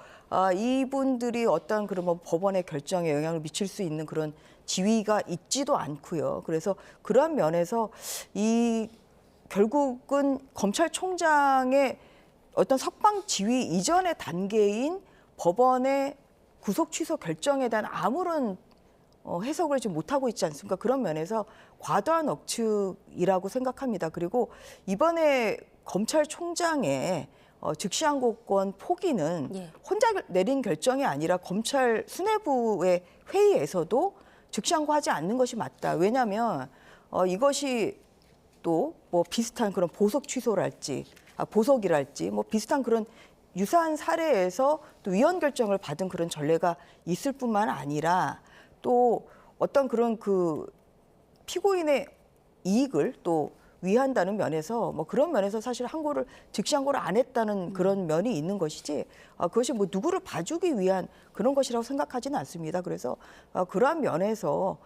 이분들이 어떤 그런 뭐 법원의 결정에 영향을 미칠 수 있는 그런 지위가 있지도 않고요. 그래서 그러한 면에서 이 결국은 검찰총장의 어떤 석방 지위 이전의 단계인 법원의 구속 취소 결정에 대한 아무런 해석을 지금 못하고 있지 않습니까? 그런 면에서 과도한 억측이라고 생각합니다. 그리고 이번에 검찰총장의 즉시항고권 포기는 혼자 내린 결정이 아니라 검찰 수뇌부의 회의에서도 즉시항고하지 않는 것이 맞다. 왜냐하면 이것이 또 뭐 비슷한 그런 보석 취소랄지 보석이랄지 뭐 비슷한 그런 유사한 사례에서 또 위헌 결정을 받은 그런 전례가 있을 뿐만 아니라 또 어떤 그런 그 피고인의 이익을 또 위한다는 면에서 뭐 그런 면에서 사실 항고를 즉시항고를 안 했다는 그런 면이 있는 것이지 그것이 뭐 누구를 봐주기 위한 그런 것이라고 생각하지는 않습니다. 그래서 그러한 면에서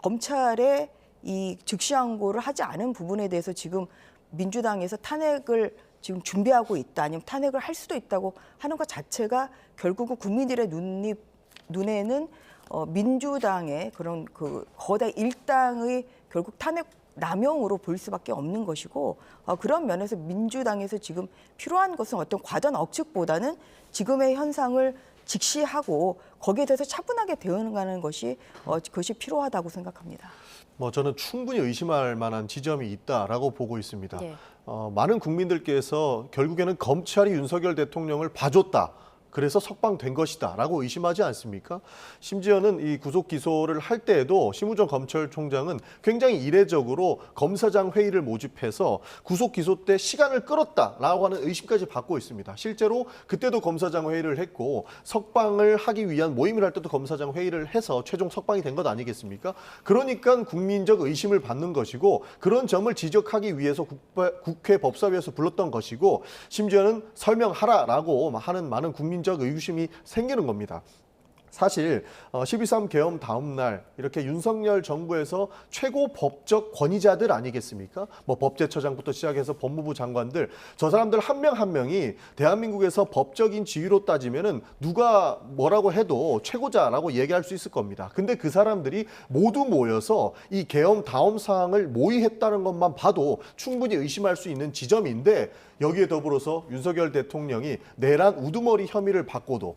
검찰의 이 즉시항고를 하지 않은 부분에 대해서 지금 민주당에서 탄핵을 지금 준비하고 있다 아니면 탄핵을 할 수도 있다고 하는 것 자체가 결국은 국민들의 눈에는 민주당의 그런 그 거대 일당의 결국 탄핵 남용으로 보일 수밖에 없는 것이고 그런 면에서 민주당에서 지금 필요한 것은 어떤 과도한 억측보다는 지금의 현상을 직시하고 거기에 대해서 차분하게 대응하는 것이 그것이 필요하다고 생각합니다. 저는 충분히 의심할 만한 지점이 있다라고 보고 있습니다. 네. 많은 국민들께서 결국에는 검찰이 윤석열 대통령을 봐줬다. 그래서 석방된 것이다 라고 의심하지 않습니까? 심지어는 이 구속 기소를 할 때에도 심우정 검찰총장은 굉장히 이례적으로 검사장 회의를 모집해서 구속 기소 때 시간을 끌었다라고 하는 의심까지 받고 있습니다. 실제로 그때도 검사장 회의를 했고 석방을 하기 위한 모임을 할 때도 검사장 회의를 해서 최종 석방이 된 것 아니겠습니까? 그러니까 국민적 의심을 받는 것이고 그런 점을 지적하기 위해서 국회 법사위에서 불렀던 것이고 심지어는 설명하라라고 하는 많은 국민적 의구심이 생기는 겁니다. 사실 12.3 계엄 다음 날 이렇게 윤석열 정부에서 최고 법적 권위자들 아니겠습니까? 뭐 법제처장부터 시작해서 법무부 장관들 저 사람들 한 명 한 명이 대한민국에서 법적인 지위로 따지면은 누가 뭐라고 해도 최고자라고 얘기할 수 있을 겁니다. 근데 그 사람들이 모두 모여서 이 계엄 다음 사항을 모의했다는 것만 봐도 충분히 의심할 수 있는 지점인데 여기에 더불어서 윤석열 대통령이 내란 우두머리 혐의를 받고도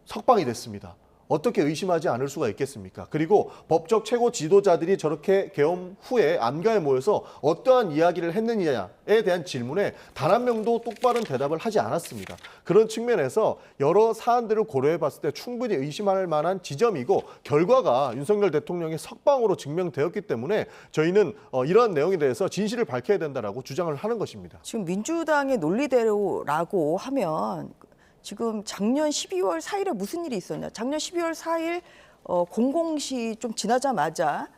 석방이 됐습니다. 어떻게 의심하지 않을 수가 있겠습니까? 그리고 법적 최고 지도자들이 저렇게 계엄 후에 안가에 모여서 어떠한 이야기를 했느냐에 대한 질문에 단 한 명도 똑바른 대답을 하지 않았습니다. 그런 측면에서 여러 사안들을 고려해 봤을 때 충분히 의심할 만한 지점이고 결과가 윤석열 대통령의 석방으로 증명되었기 때문에 저희는 이러한 내용에 대해서 진실을 밝혀야 된다라고 주장을 하는 것입니다. 지금 민주당의 논리대로라고 하면 지금 작년 12월 4일에 무슨 일이 있었냐. 작년 12월 4일 00시 좀 지나자마자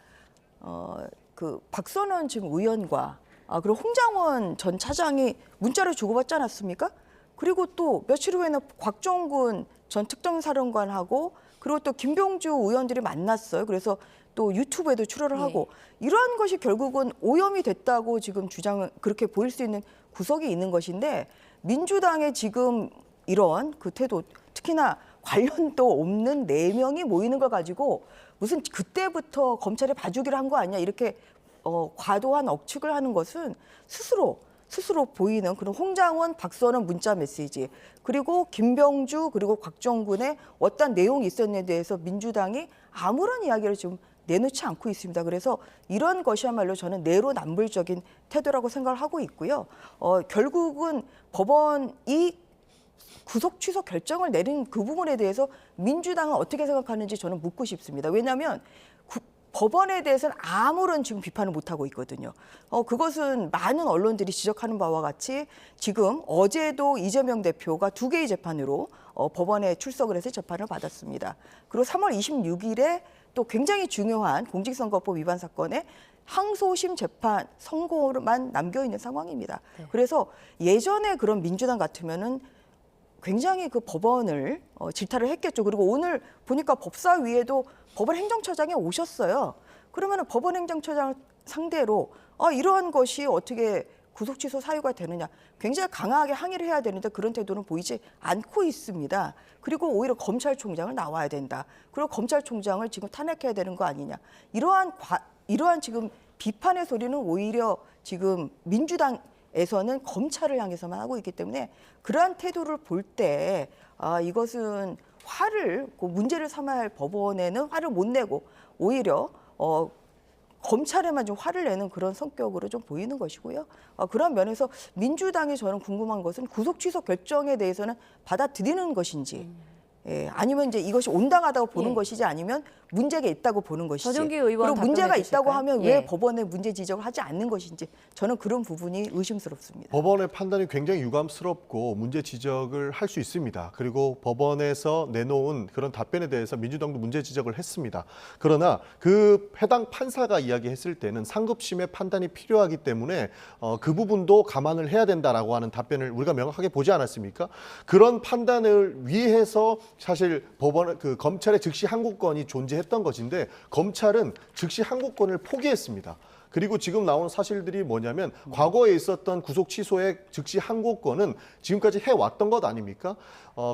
그 박선원 지금 의원과 그리고 홍장원 전 차장이 문자를 주고받지 않았습니까? 그리고 또 며칠 후에는 곽종근 전 특정사령관하고 그리고 또 김병주 의원들이 만났어요. 그래서 또 유튜브에도 출연을 하고 이러한 것이 결국은 오염이 됐다고 지금 주장을 그렇게 보일 수 있는 구석이 있는 것인데 민주당의 지금 이런 그 태도 특히나 관련도 없는 4명이 모이는 걸 가지고 무슨 그때부터 검찰에 봐주기를 한 거 아니냐 이렇게 과도한 억측을 하는 것은 스스로 보이는 그런 홍장원, 박선원 문자 메시지 그리고 김병주 그리고 곽정근의 어떤 내용이 있었는에 대해서 민주당이 아무런 이야기를 지금 내놓지 않고 있습니다. 그래서 이런 것이야말로 저는 내로남불적인 태도라고 생각을 하고 있고요. 결국은 법원이 구속 취소 결정을 내린 그 부분에 대해서 민주당은 어떻게 생각하는지 저는 묻고 싶습니다. 왜냐하면 법원에 대해서는 아무런 지금 비판을 못하고 있거든요. 그것은 많은 언론들이 지적하는 바와 같이 지금 어제도 이재명 대표가 2개의 재판으로 법원에 출석을 해서 재판을 받았습니다. 그리고 3월 26일에 또 굉장히 중요한 공직선거법 위반 사건에 항소심 재판 선고만 남겨 있는 상황입니다. 그래서 예전에 그런 민주당 같으면은 굉장히 그 법원을 질타를 했겠죠. 그리고 오늘 보니까 법사위에도 법원 행정처장이 오셨어요. 그러면 법원 행정처장 상대로 이러한 것이 어떻게 구속 취소 사유가 되느냐, 굉장히 강하게 항의를 해야 되는데 그런 태도는 보이지 않고 있습니다. 그리고 오히려 검찰총장을 나와야 된다. 그리고 검찰총장을 지금 탄핵해야 되는 거 아니냐. 이러한 지금 비판의 소리는 오히려 지금 민주당에서는 검찰을 향해서만 하고 있기 때문에 그러한 태도를 볼 때 이것은 문제를 삼아야 할 법원에는 화를 못 내고 오히려 검찰에만 좀 화를 내는 그런 성격으로 좀 보이는 것이고요. 그런 면에서 민주당이 저는 궁금한 것은 구속 취소 결정에 대해서는 받아들이는 것인지 아니면 이제 이것이 온당하다고 보는 것이지 아니면 문제가 있다고 보는 것이지. 서정기 의원 그리고 문제가 답변해 있다고 주실까요? 하면 왜 법원에 문제 지적을 하지 않는 것인지 저는 그런 부분이 의심스럽습니다. 법원의 판단이 굉장히 유감스럽고 문제 지적을 할 수 있습니다. 그리고 법원에서 내놓은 그런 답변에 대해서 민주당도 문제 지적을 했습니다. 그러나 그 해당 판사가 이야기했을 때는 상급심의 판단이 필요하기 때문에 그 부분도 감안을 해야 된다라고 하는 답변을 우리가 명확하게 보지 않았습니까? 그런 판단을 위해서 사실 검찰의 즉시 항고권이 존재했던 것인데 검찰은 즉시 항고권을 포기했습니다. 그리고 지금 나온 사실들이 뭐냐면 과거에 있었던 구속 취소의 즉시 항고권은 지금까지 해왔던 것 아닙니까?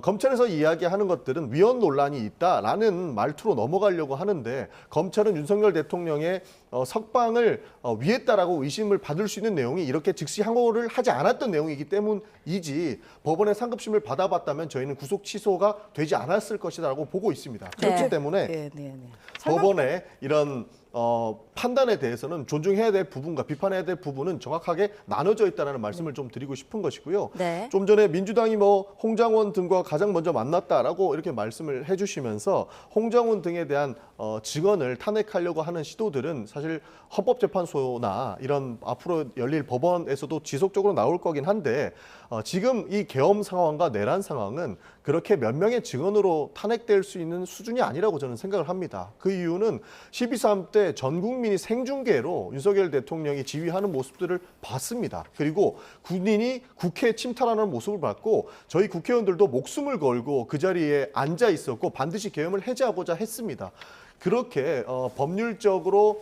검찰에서 이야기하는 것들은 위헌 논란이 있다라는 말투로 넘어가려고 하는데 검찰은 윤석열 대통령의 석방을 위했다라고 의심을 받을 수 있는 내용이 이렇게 즉시 항고를 하지 않았던 내용이기 때문이지 법원의 상급심을 받아봤다면 저희는 구속 취소가 되지 않았을 것이라고 보고 있습니다. 그렇기 때문에 법원의 이런 판단에 대해서는 존중해야 될 부분과 비판해야 될 부분은 정확하게 나눠져 있다는 말씀을 좀 드리고 싶은 것이고요. 좀 전에 민주당이 홍장원 등과 가장 먼저 만났다라고 이렇게 말씀을 해주시면서 홍장원 등에 대한 직원을 탄핵하려고 하는 시도들은 사실 헌법재판소나 이런 앞으로 열릴 법원에서도 지속적으로 나올 거긴 한데 지금 이 계엄 상황과 내란 상황은 그렇게 몇 명의 직원으로 탄핵될 수 있는 수준이 아니라고 저는 생각을 합니다. 그 이유는 12.3 때 전 국민이 생중계로 윤석열 대통령이 지휘하는 모습들을 봤습니다. 그리고 군인이 국회에 침탈하는 모습을 봤고 저희 국회의원들도 목숨을 걸고 그 자리에 앉아 있었고 반드시 계엄을 해제하고자 했습니다. 그렇게 법률적으로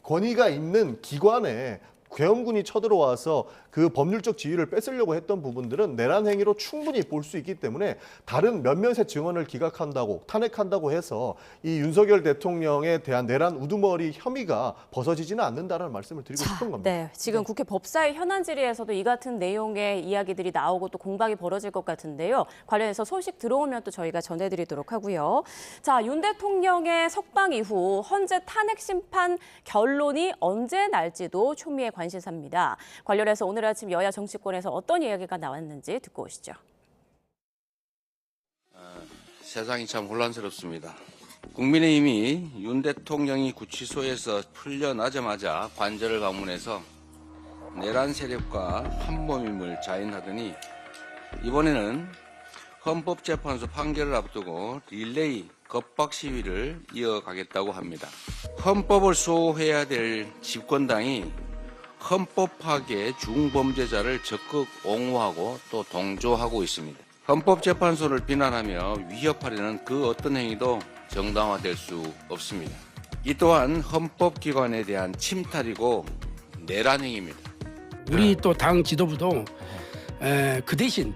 권위가 있는 기관에 계엄군이 쳐들어와서 그 법률적 지위를 뺏으려고 했던 부분들은 내란 행위로 충분히 볼 수 있기 때문에 다른 몇몇의 증언을 기각한다고 탄핵한다고 해서 이 윤석열 대통령에 대한 내란 우두머리 혐의가 벗어지지는 않는다는 말씀을 드리고 싶은 겁니다. 지금 국회 법사위 현안 질의에서도 이 같은 내용의 이야기들이 나오고 또 공방이 벌어질 것 같은데요. 관련해서 소식 들어오면 또 저희가 전해드리도록 하고요. 자, 윤 대통령의 석방 이후 헌재 탄핵 심판 결론이 언제 날지도 초미의 관심사입니다. 관련해서 오늘 아침 여야 정치권에서 어떤 이야기가 나왔는지 듣고 오시죠. 세상이 참 혼란스럽습니다. 국민의힘이 윤 대통령이 구치소에서 풀려나자마자 관저를 방문해서 내란 세력과 한몸임을 자인하더니 이번에는 헌법재판소 판결을 앞두고 릴레이 겁박 시위를 이어가겠다고 합니다. 헌법을 수호해야 될 집권당이 헌법 파괴 중범죄자를 적극 옹호하고 또 동조하고 있습니다. 헌법재판소를 비난하며 위협하려는 그 어떤 행위도 정당화될 수 없습니다. 이 또한 헌법기관에 대한 침탈이고 내란 행위입니다. 우리 또 당 지도부도 그 대신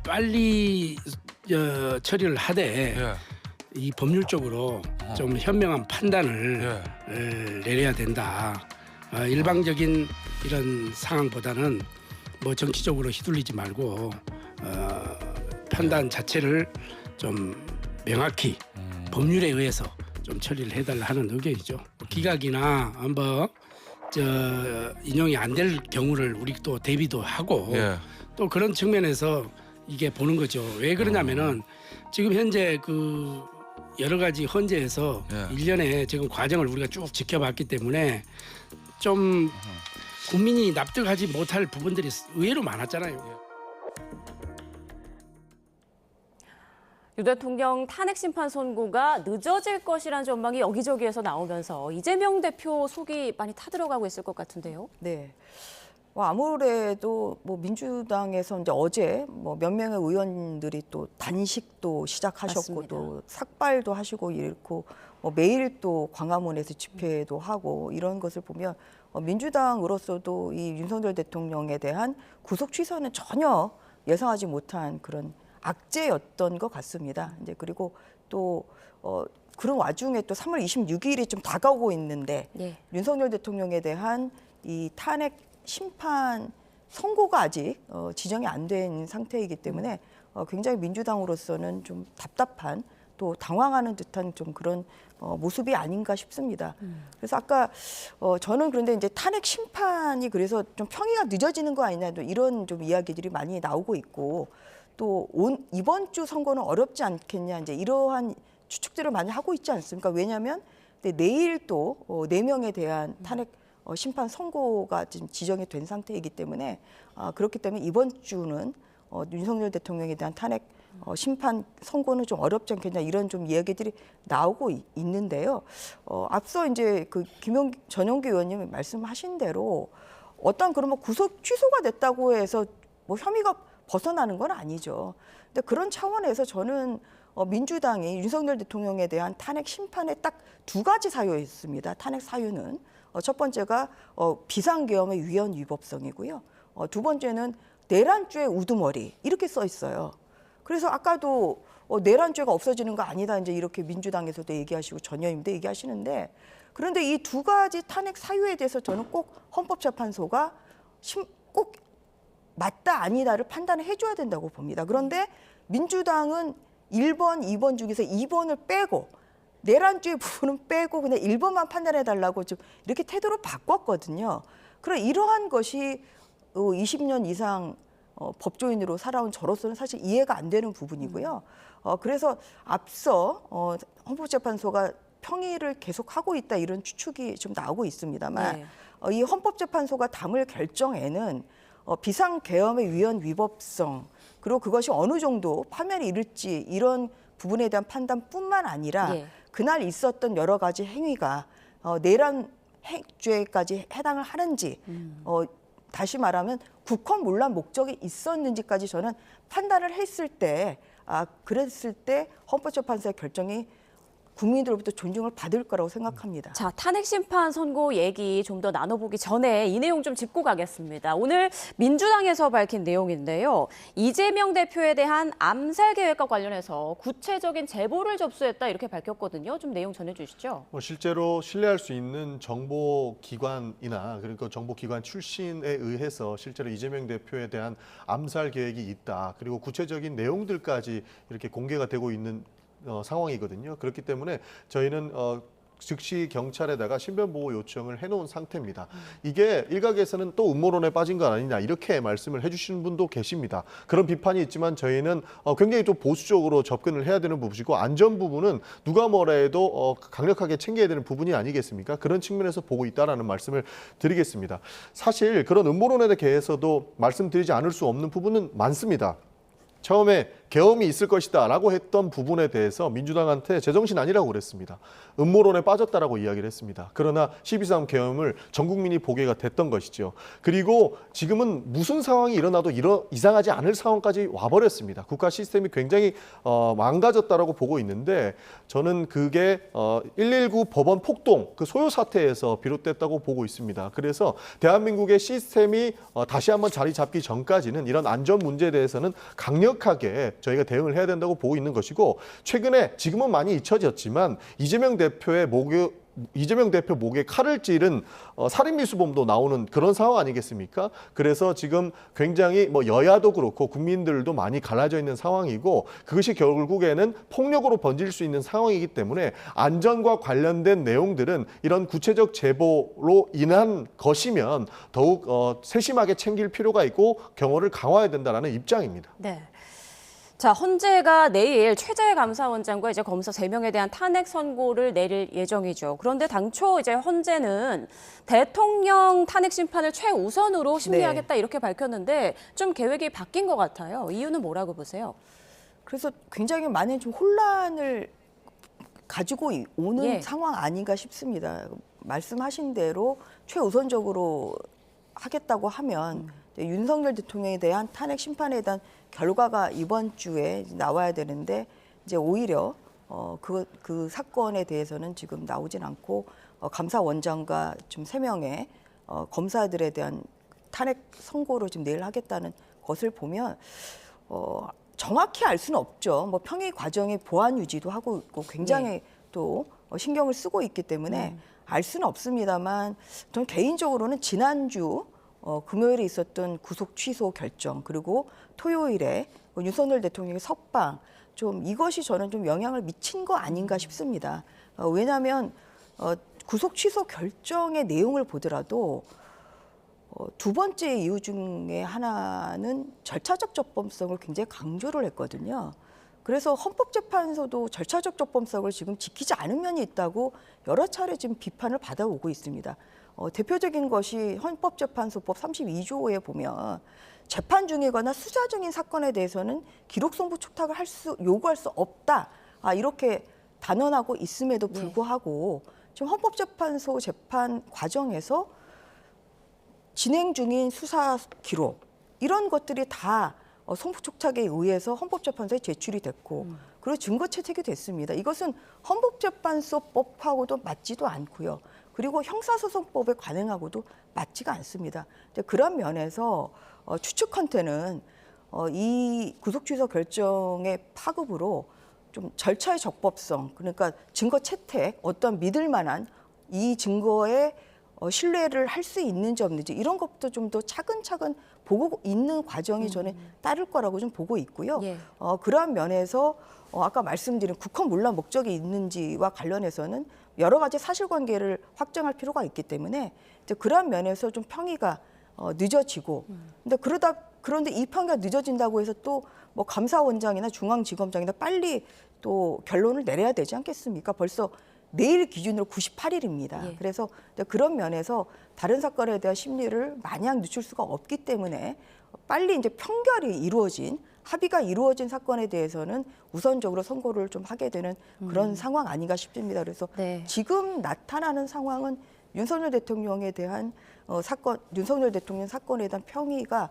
빨리 처리를 하되 이 법률적으로 좀 현명한 판단을 내려야 된다. 일방적인 이런 상황보다는 정치적으로 휘둘리지 말고 판단 자체를 좀 명확히 법률에 의해서 좀 처리를 해달라 하는 의견이죠. 기각이나 한번 인용이 안 될 경우를 우리 또 대비도 하고 예. 또 그런 측면에서 이게 보는 거죠. 왜 그러냐면은 지금 현재 그 여러 가지 헌재에서 일련의 지금 과정을 우리가 쭉 지켜봤기 때문에 좀 국민이 납득하지 못할 부분들이 의외로 많았잖아요. 유 대통령 탄핵 심판 선고가 늦어질 것이라는 전망이 여기저기에서 나오면서 이재명 대표 속이 많이 타들어가고 있을 것 같은데요. 네. 아무래도 민주당에서 이제 어제 몇 명의 의원들이 또 단식도 시작하셨고 맞습니다. 또 삭발도 하시고 이렇고 매일 또 광화문에서 집회도 하고 이런 것을 보면 민주당으로서도 이 윤석열 대통령에 대한 구속 취소는 전혀 예상하지 못한 그런 악재였던 것 같습니다. 이제 그리고 또 그런 와중에 또 3월 26일이 좀 다가오고 있는데 윤석열 대통령에 대한 이 탄핵 심판 선고가 아직 지정이 안 된 상태이기 때문에 굉장히 민주당으로서는 좀 답답한 또 당황하는 듯한 좀 그런 모습이 아닌가 싶습니다. 그래서 아까 저는 그런데 이제 탄핵 심판이 그래서 좀 평의가 늦어지는 거 아니냐 이런 좀 이야기들이 많이 나오고 있고 또 이번 주 선거는 어렵지 않겠냐 이제 이러한 추측들을 많이 하고 있지 않습니까? 왜냐하면 내일 또 4명에 대한 탄핵 심판 선고가 지금 지정이 된 상태이기 때문에 그렇기 때문에 이번 주는 윤석열 대통령에 대한 탄핵 심판 선고는 좀 어렵지 않겠냐 이런 좀 이야기들이 나오고 있는데요. 앞서 이제 그 전용기 의원님이 말씀하신 대로 어떤 그런 구속 취소가 됐다고 해서 혐의가 벗어나는 건 아니죠. 근데 그런 차원에서 저는 민주당이 윤석열 대통령에 대한 탄핵 심판에 딱 2가지 사유였습니다. 탄핵 사유는 첫 번째가 비상계엄의 위헌 위법성이고요. 2번째는 내란죄의 우두머리 이렇게 써 있어요. 그래서 아까도 내란죄가 없어지는 거 아니다 이제 이렇게 민주당에서도 얘기하시고 전 의원님도 얘기하시는데 그런데 이 2가지 탄핵 사유에 대해서 저는 꼭 헌법재판소가 꼭 맞다 아니다를 판단을 해줘야 된다고 봅니다. 그런데 민주당은 1번, 2번 중에서 2번을 빼고 내란죄 부분은 빼고 그냥 1번만 판단해달라고 좀 이렇게 태도를 바꿨거든요. 그럼 이러한 것이 20년 이상 법조인으로 살아온 저로서는 사실 이해가 안 되는 부분이고요. 그래서 앞서 헌법재판소가 평의를 계속하고 있다 이런 추측이 좀 나오고 있습니다만 이 헌법재판소가 담을 결정에는 비상계엄의 위헌 위법성 그리고 그것이 어느 정도 파면에 이를지 이런 부분에 대한 판단뿐만 아니라 그날 있었던 여러 가지 행위가 내란죄까지 해당을 하는지 다시 말하면 국헌문란 목적이 있었는지까지 저는 판단을 했을 때 그랬을 때 헌법재판소의 결정이 국민들로부터 존중을 받을 거라고 생각합니다. 자, 탄핵 심판 선고 얘기 좀 더 나눠보기 전에 이 내용 좀 짚고 가겠습니다. 오늘 민주당에서 밝힌 내용인데요. 이재명 대표에 대한 암살 계획과 관련해서 구체적인 제보를 접수했다 이렇게 밝혔거든요. 좀 내용 전해주시죠. 실제로 신뢰할 수 있는 정보기관이나 그러니까 정보기관 출신에 의해서 실제로 이재명 대표에 대한 암살 계획이 있다. 그리고 구체적인 내용들까지 이렇게 공개가 되고 있는 상황이거든요. 그렇기 때문에 저희는 즉시 경찰에다가 신변보호 요청을 해놓은 상태입니다. 이게 일각에서는 또 음모론에 빠진 거 아니냐 이렇게 말씀을 해주시는 분도 계십니다. 그런 비판이 있지만 저희는 굉장히 또 보수적으로 접근을 해야 되는 부분이고 안전 부분은 누가 뭐라 해도 강력하게 챙겨야 되는 부분이 아니겠습니까? 그런 측면에서 보고 있다라는 말씀을 드리겠습니다. 사실 그런 음모론에 대해서도 말씀드리지 않을 수 없는 부분은 많습니다. 처음에 계엄이 있을 것이다 라고 했던 부분에 대해서 민주당한테 제정신 아니라고 그랬습니다. 음모론에 빠졌다라고 이야기를 했습니다. 그러나 12.3 계엄을 전 국민이 보게가 됐던 것이죠. 그리고 지금은 무슨 상황이 일어나도 이상하지 않을 상황까지 와버렸습니다. 국가 시스템이 굉장히 망가졌다라고 보고 있는데 저는 그게 119 법원 폭동 그 소요 사태에서 비롯됐다고 보고 있습니다. 그래서 대한민국의 시스템이 다시 한번 자리 잡기 전까지는 이런 안전 문제에 대해서는 강력하게 저희가 대응을 해야 된다고 보고 있는 것이고 최근에 지금은 많이 잊혀졌지만 이재명 대표의 이재명 대표 목에 칼을 찌른 살인미수범도 나오는 그런 상황 아니겠습니까? 그래서 지금 굉장히 뭐 여야도 그렇고 국민들도 많이 갈라져 있는 상황이고 그것이 결국에는 폭력으로 번질 수 있는 상황이기 때문에 안전과 관련된 내용들은 이런 구체적 제보로 인한 것이면 더욱 세심하게 챙길 필요가 있고 경호를 강화해야 된다는 입장입니다. 네. 자, 헌재가 내일 최재 감사원장과 이제 검사 3명에 대한 탄핵 선고를 내릴 예정이죠. 그런데 당초 이제 헌재는 대통령 탄핵 심판을 최우선으로 심리하겠다 이렇게 밝혔는데 좀 계획이 바뀐 것 같아요. 이유는 뭐라고 보세요? 그래서 굉장히 많은 좀 혼란을 가지고 오는 상황 아닌가 싶습니다. 말씀하신 대로 최우선적으로 하겠다고 하면 윤석열 대통령에 대한 탄핵 심판에 대한 결과가 이번 주에 나와야 되는데 이제 오히려 그 사건에 대해서는 지금 나오진 않고 감사원장과 좀 3명의 검사들에 대한 탄핵 선고를 지금 내일 하겠다는 것을 보면 정확히 알 수는 없죠. 뭐 평의 과정에 보안 유지도 하고 있고 굉장히 또 신경을 쓰고 있기 때문에 알 수는 없습니다만 저는 개인적으로는 지난주 금요일에 있었던 구속 취소 결정 그리고 토요일에 윤석열 대통령의 석방 좀 이것이 저는 좀 영향을 미친 거 아닌가 싶습니다. 왜냐하면 구속 취소 결정의 내용을 보더라도 두 번째 이유 중에 하나는 절차적 적법성을 굉장히 강조를 했거든요. 그래서 헌법재판소도 절차적 적법성을 지금 지키지 않은 면이 있다고 여러 차례 지금 비판을 받아오고 있습니다. 대표적인 것이 헌법재판소법 32조에 보면 재판 중이거나 수사 중인 사건에 대해서는 기록송부 축탁을 요구할 수 없다. 이렇게 단언하고 있음에도 불구하고 지금 헌법재판소 재판 과정에서 진행 중인 수사 기록 이런 것들이 다 송부 축탁에 의해서 헌법재판소에 제출이 됐고 그리고 증거 채택이 됐습니다. 이것은 헌법재판소법하고도 맞지도 않고요. 그리고 형사소송법에 관행하고도 맞지가 않습니다. 그런 면에서 추측컨대는 이 구속취소 결정의 파급으로 좀 절차의 적법성, 그러니까 증거 채택, 어떤 믿을 만한 이 증거에 신뢰를 할 수 있는지 없는지 이런 것도 좀 더 차근차근 보고 있는 과정이 저는 따를 거라고 좀 보고 있고요. 그러한 면에서 아까 말씀드린 국헌 문란 목적이 있는지와 관련해서는 여러 가지 사실관계를 확정할 필요가 있기 때문에 이제 그러한 면에서 좀 평의가 늦어지고 그런데 이 평의가 늦어진다고 해서 또 뭐 감사원장이나 중앙지검장이나 빨리 또 결론을 내려야 되지 않겠습니까? 벌써 내일 기준으로 98일입니다. 그래서 그런 면에서 다른 사건에 대한 심리를 마냥 늦출 수가 없기 때문에 빨리 이제 판결이 이루어진 합의가 이루어진 사건에 대해서는 우선적으로 선고를 좀 하게 되는 그런 상황 아닌가 싶습니다. 그래서 지금 나타나는 상황은 윤석열 대통령에 대한 윤석열 대통령 사건에 대한 평의가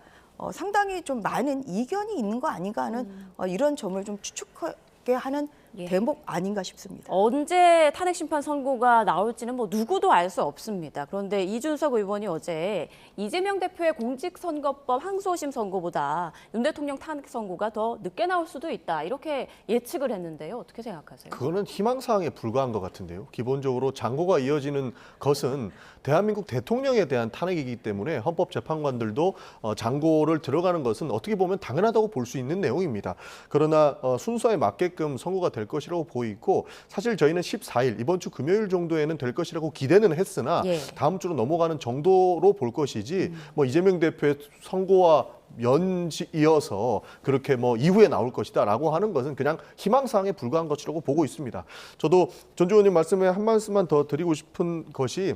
상당히 좀 많은 이견이 있는 거 아닌가 하는 이런 점을 좀 추측하게 하는 대목 아닌가 싶습니다. 언제 탄핵 심판 선고가 나올지는 뭐 누구도 알 수 없습니다. 그런데 이준석 의원이 어제 이재명 대표의 공직선거법 항소심 선고보다 윤 대통령 탄핵 선고가 더 늦게 나올 수도 있다. 이렇게 예측을 했는데요. 어떻게 생각하세요? 그거는 희망사항에 불과한 것 같은데요. 기본적으로 장고가 이어지는 것은 대한민국 대통령에 대한 탄핵이기 때문에 헌법재판관들도 장고를 들어가는 것은 어떻게 보면 당연하다고 볼 수 있는 내용입니다. 그러나 순서에 맞게끔 선고가 될 것이라고 보이고 사실 저희는 14일 이번 주 금요일 정도에는 될 것이라고 기대는 했으나 다음 주로 넘어가는 정도로 볼 것이지 뭐 이재명 대표의 선고와 연이어서 그렇게 뭐 이후에 나올 것이다라고 하는 것은 그냥 희망사항에 불과한 것이라고 보고 있습니다. 저도 전주 의원님 말씀에 한 말씀만 더 드리고 싶은 것이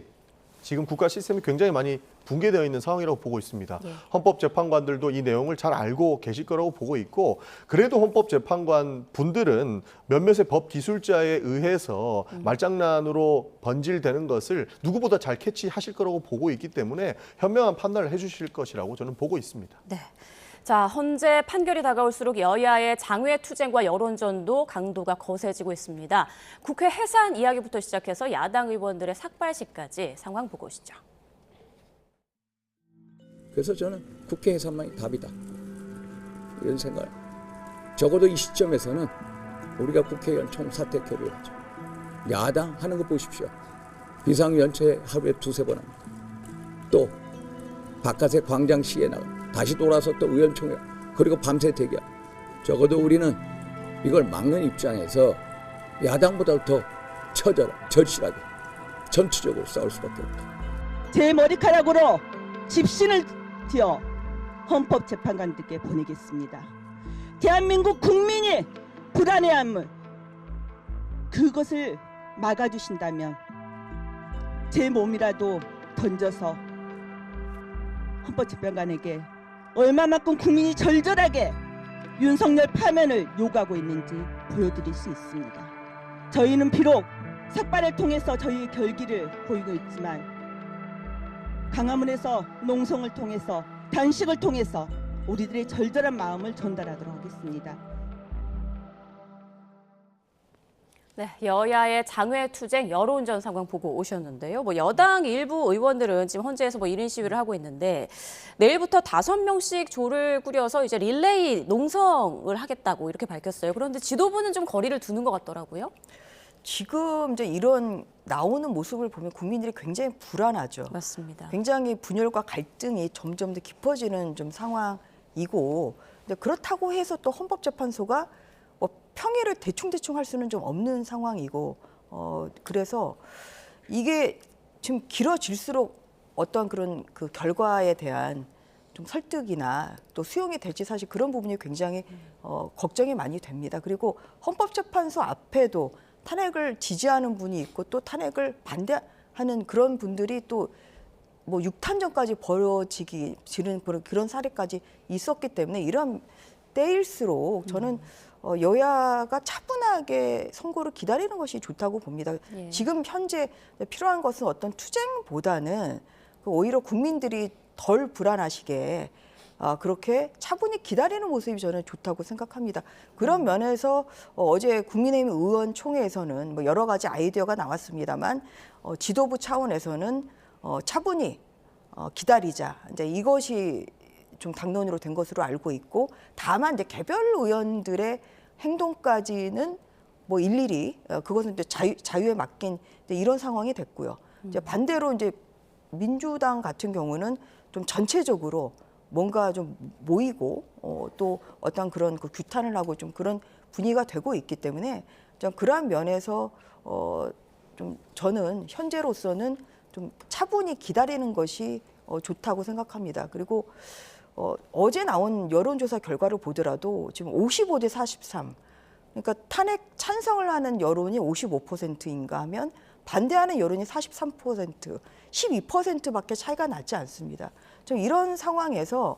지금 국가 시스템이 굉장히 많이 붕괴되어 있는 상황이라고 보고 있습니다. 헌법재판관들도 이 내용을 잘 알고 계실 거라고 보고 있고 그래도 헌법재판관 분들은 몇몇의 법 기술자에 의해서 말장난으로 번질되는 것을 누구보다 잘 캐치하실 거라고 보고 있기 때문에 현명한 판단을 해주실 것이라고 저는 보고 있습니다. 네. 자, 헌재 판결이 다가올수록 여야의 장외 투쟁과 여론전도 강도가 거세지고 있습니다. 국회 해산 이야기부터 시작해서 야당 의원들의 삭발식까지 상황 보고 오시죠. 그래서 저는 국회 해산만이 답이다. 이런 생각. 적어도 이 시점에서는 우리가 국회의원 총사퇴 결의를 하죠. 야당 하는 거 보십시오. 비상연체 하루에 2-3번 합니다. 또 바깥에 광장 시위에 나가 다시 돌아서 또 의원총회 그리고 밤새 대기합니다. 적어도 우리는 이걸 막는 입장에서 야당보다 더 절실하게 전투적으로 싸울 수밖에 없다. 제 머리카락으로 집신을 띄어 헌법재판관들께 보내겠습니다. 대한민국 국민이 불안해함을 그것을 막아주신다면 제 몸이라도 던져서 헌법재판관에게 얼마만큼 국민이 절절하게 윤석열 파면을 요구하고 있는지 보여드릴 수 있습니다. 저희는 비록 삭발을 통해서 저희의 결기를 보이고 있지만 강화문에서 농성을 통해서 단식을 통해서 우리들의 절절한 마음을 전달하도록 하겠습니다. 네, 여야의 장외투쟁 여론전 상황 보고 오셨는데요. 여당 일부 의원들은 지금 헌재에서 1인 시위를 하고 있는데 내일부터 5명씩 조를 꾸려서 이제 릴레이 농성을 하겠다고 이렇게 밝혔어요. 그런데 지도부는 좀 거리를 두는 것 같더라고요. 지금 이제 이런 나오는 모습을 보면 국민들이 굉장히 불안하죠. 맞습니다. 굉장히 분열과 갈등이 점점 더 깊어지는 좀 상황이고, 근데 그렇다고 해서 또 헌법재판소가 평일을 대충 할 수는 좀 없는 상황이고, 그래서 이게 지금 길어질수록 어떤 그런 그 결과에 대한 좀 설득이나 또 수용이 될지 사실 그런 부분이 굉장히 걱정이 많이 됩니다. 그리고 헌법재판소 앞에도 탄핵을 지지하는 분이 있고 또 탄핵을 반대하는 그런 분들이 또 뭐 6탄전까지 벌어지는 그런 사례까지 있었기 때문에 이런 때일수록 저는 여야가 차분하게 선고를 기다리는 것이 좋다고 봅니다. 예. 지금 현재 필요한 것은 어떤 투쟁보다는 오히려 국민들이 덜 불안하시게 그렇게 차분히 기다리는 모습이 저는 좋다고 생각합니다. 그런 면에서 어제 국민의힘 의원총회에서는 뭐 여러 가지 아이디어가 나왔습니다만 지도부 차원에서는 차분히 기다리자. 이제 이것이 좀 당론으로 된 것으로 알고 있고, 다만 이제 개별 의원들의 행동까지는 뭐 일일이 그것은 이제 자유에 맡긴 이런 상황이 됐고요. 이제 반대로 이제 민주당 같은 경우는 좀 전체적으로 뭔가 좀 모이고 또 어떤 그런 그 규탄을 하고 좀 그런 분위기가 되고 있기 때문에 좀 그러한 면에서 좀 저는 현재로서는 좀 차분히 기다리는 것이 좋다고 생각합니다. 그리고 어제 나온 여론조사 결과를 보더라도 지금 55대 43, 그러니까 탄핵 찬성을 하는 여론이 55%인가 하면 반대하는 여론이 43%, 12%밖에 차이가 나지 않습니다. 좀 이런 상황에서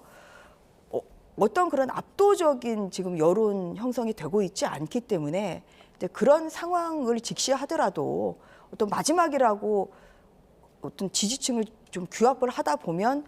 어떤 그런 압도적인 지금 여론 형성이 되고 있지 않기 때문에 이제 그런 상황을 직시하더라도 어떤 마지막이라고 어떤 지지층을 좀 규합을 하다 보면